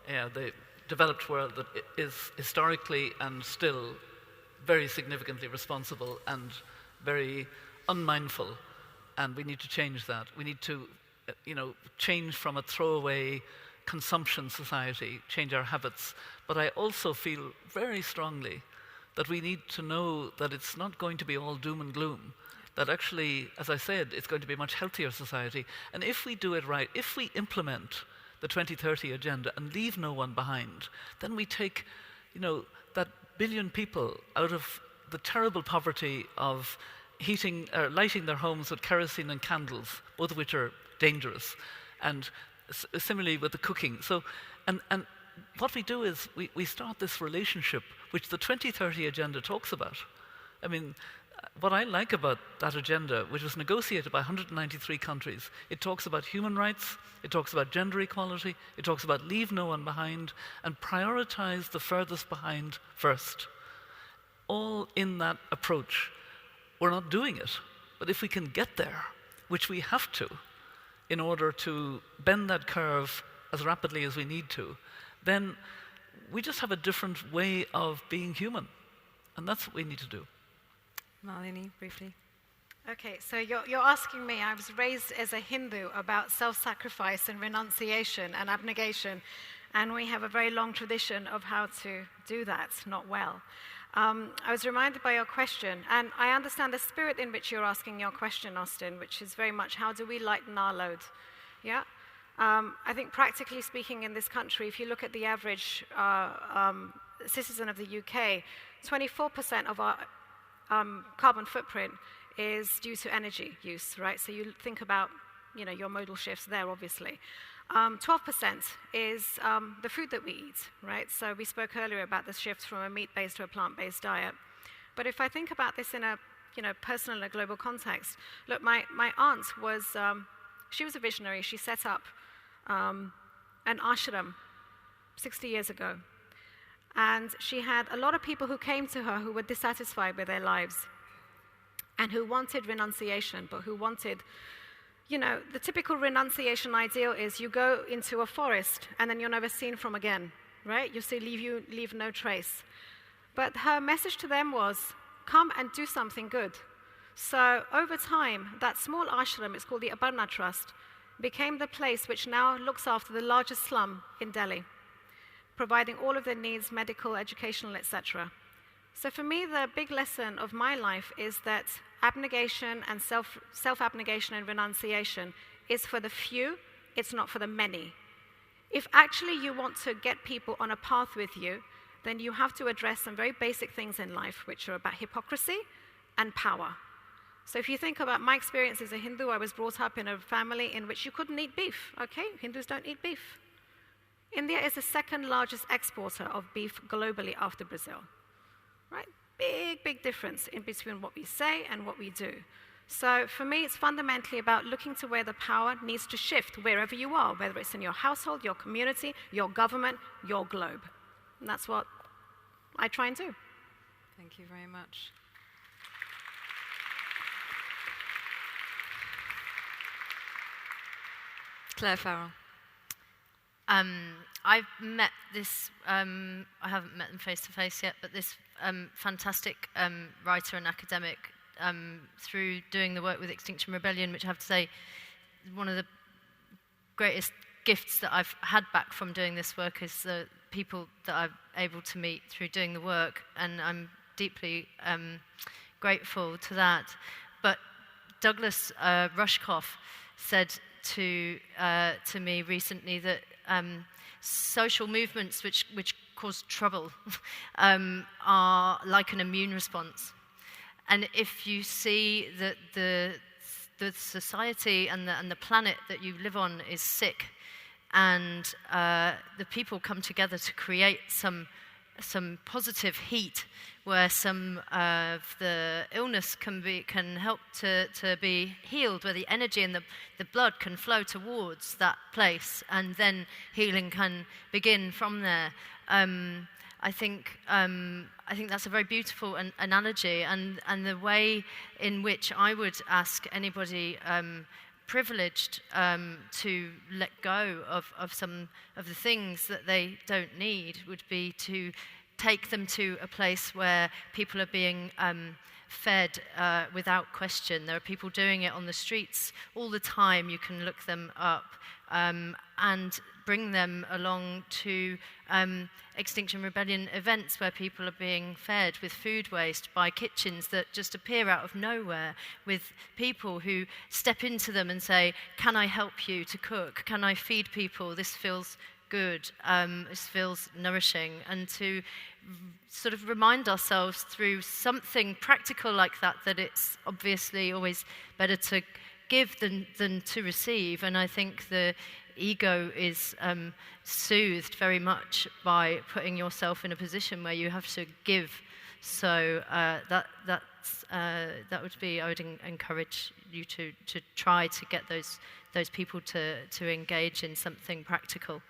the developed world, that is historically and still very significantly responsible and very unmindful, and we need to change that. We need to, change from a throwaway consumption society, change our habits. But I also feel very strongly that we need to know that it's not going to be all doom and gloom, that actually, as I said, it's going to be a much healthier society. And if we do it right, if we implement the 2030 agenda and leave no one behind, then we take, that billion people out of the terrible poverty of lighting their homes with kerosene and candles, both of which are dangerous, and similarly with the cooking. So, and what we do is we start this relationship which the 2030 agenda talks about. I mean, what I like about that agenda, which was negotiated by 193 countries, it talks about human rights, it talks about gender equality, it talks about leave no one behind and prioritize the furthest behind first. All in that approach. We're not doing it, but if we can get there, which we have to, in order to bend that curve as rapidly as we need to, then we just have a different way of being human. And that's what we need to do. Malini, briefly. Okay, so you're asking me, I was raised as a Hindu about self-sacrifice and renunciation and abnegation, and we have a very long tradition of how to do that, not well. I was reminded by your question, and I understand the spirit in which you're asking your question, Austin, which is very much how do we lighten our load? Yeah? I think practically speaking in this country, if you look at the average citizen of the UK, 24% of our carbon footprint is due to energy use, right? So you think about, your modal shifts there, obviously. 12% is the food that we eat, right? So we spoke earlier about the shift from a meat-based to a plant-based diet. But if I think about this in a personal in a global context. Look, my aunt was, she was a visionary. She set up an ashram 60 years ago. And she had a lot of people who came to her who were dissatisfied with their lives and who wanted renunciation, but who wanted, the typical renunciation ideal is you go into a forest and then you're never seen from again, right? You leave no trace. But her message to them was, come and do something good. So over time, that small ashram, it's called the Abarna Trust, became the place which now looks after the largest slum in Delhi, providing all of their needs, medical, educational, etc. So for me, the big lesson of my life is that abnegation and self-abnegation and renunciation is for the few, it's not for the many. If actually you want to get people on a path with you, then you have to address some very basic things in life, which are about hypocrisy and power. So if you think about my experience as a Hindu, I was brought up in a family in which you couldn't eat beef, okay? Hindus don't eat beef. India is the second largest exporter of beef globally after Brazil, right? Big, big difference in between what we say and what we do. So for me, it's fundamentally about looking to where the power needs to shift, wherever you are, whether it's in your household, your community, your government, your globe. And that's what I try and do. Thank you very much. Clare Farrell. I've met this, I haven't met them face to face yet, but this fantastic writer and academic through doing the work with Extinction Rebellion, which I have to say, one of the greatest gifts that I've had back from doing this work is the people that I'm able to meet through doing the work, and I'm deeply grateful to that. But Douglas Rushkoff said to me recently that social movements which cause trouble are like an immune response. And if you see that the society and the planet that you live on is sick, and the people come together to create some positive heat where some of the illness can help to be healed, where the energy and the blood can flow towards that place, and then healing can begin from there. I think that's a very beautiful analogy, and the way in which I would ask anybody privileged to let go of some of the things that they don't need would be to take them to a place where people are being fed without question. There are people doing it on the streets all the time. You can look them up and bring them along to Extinction Rebellion events where people are being fed with food waste by kitchens that just appear out of nowhere, with people who step into them and say, can I help you to cook? Can I feed people? This feels good. This feels nourishing. And to sort of remind ourselves through something practical like that it's obviously always better to give than to receive. And I think the ego is soothed very much by putting yourself in a position where you have to give. So that would be, I would encourage you to try to get those people to engage in something practical.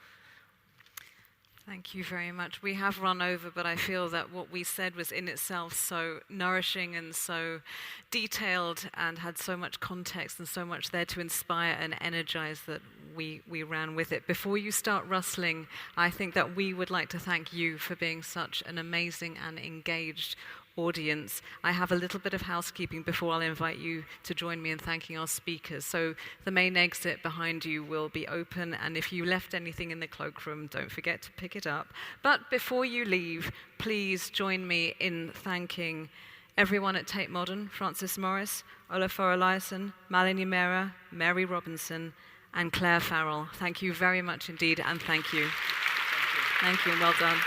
Thank you very much. We have run over, but I feel that what we said was in itself so nourishing and so detailed and had so much context and so much there to inspire and energize that we ran with it. Before you start rustling, I think that we would like to thank you for being such an amazing and engaged audience. I have a little bit of housekeeping before I'll invite you to join me in thanking our speakers. So the main exit behind you will be open, and if you left anything in the cloakroom, don't forget to pick it up. But before you leave, please join me in thanking everyone at Tate Modern: Francis Morris, Olafur Eliasson, Malini Mehra, Mary Robinson, and Clare Farrell. Thank you very much indeed, and thank you. Thank you, and well done.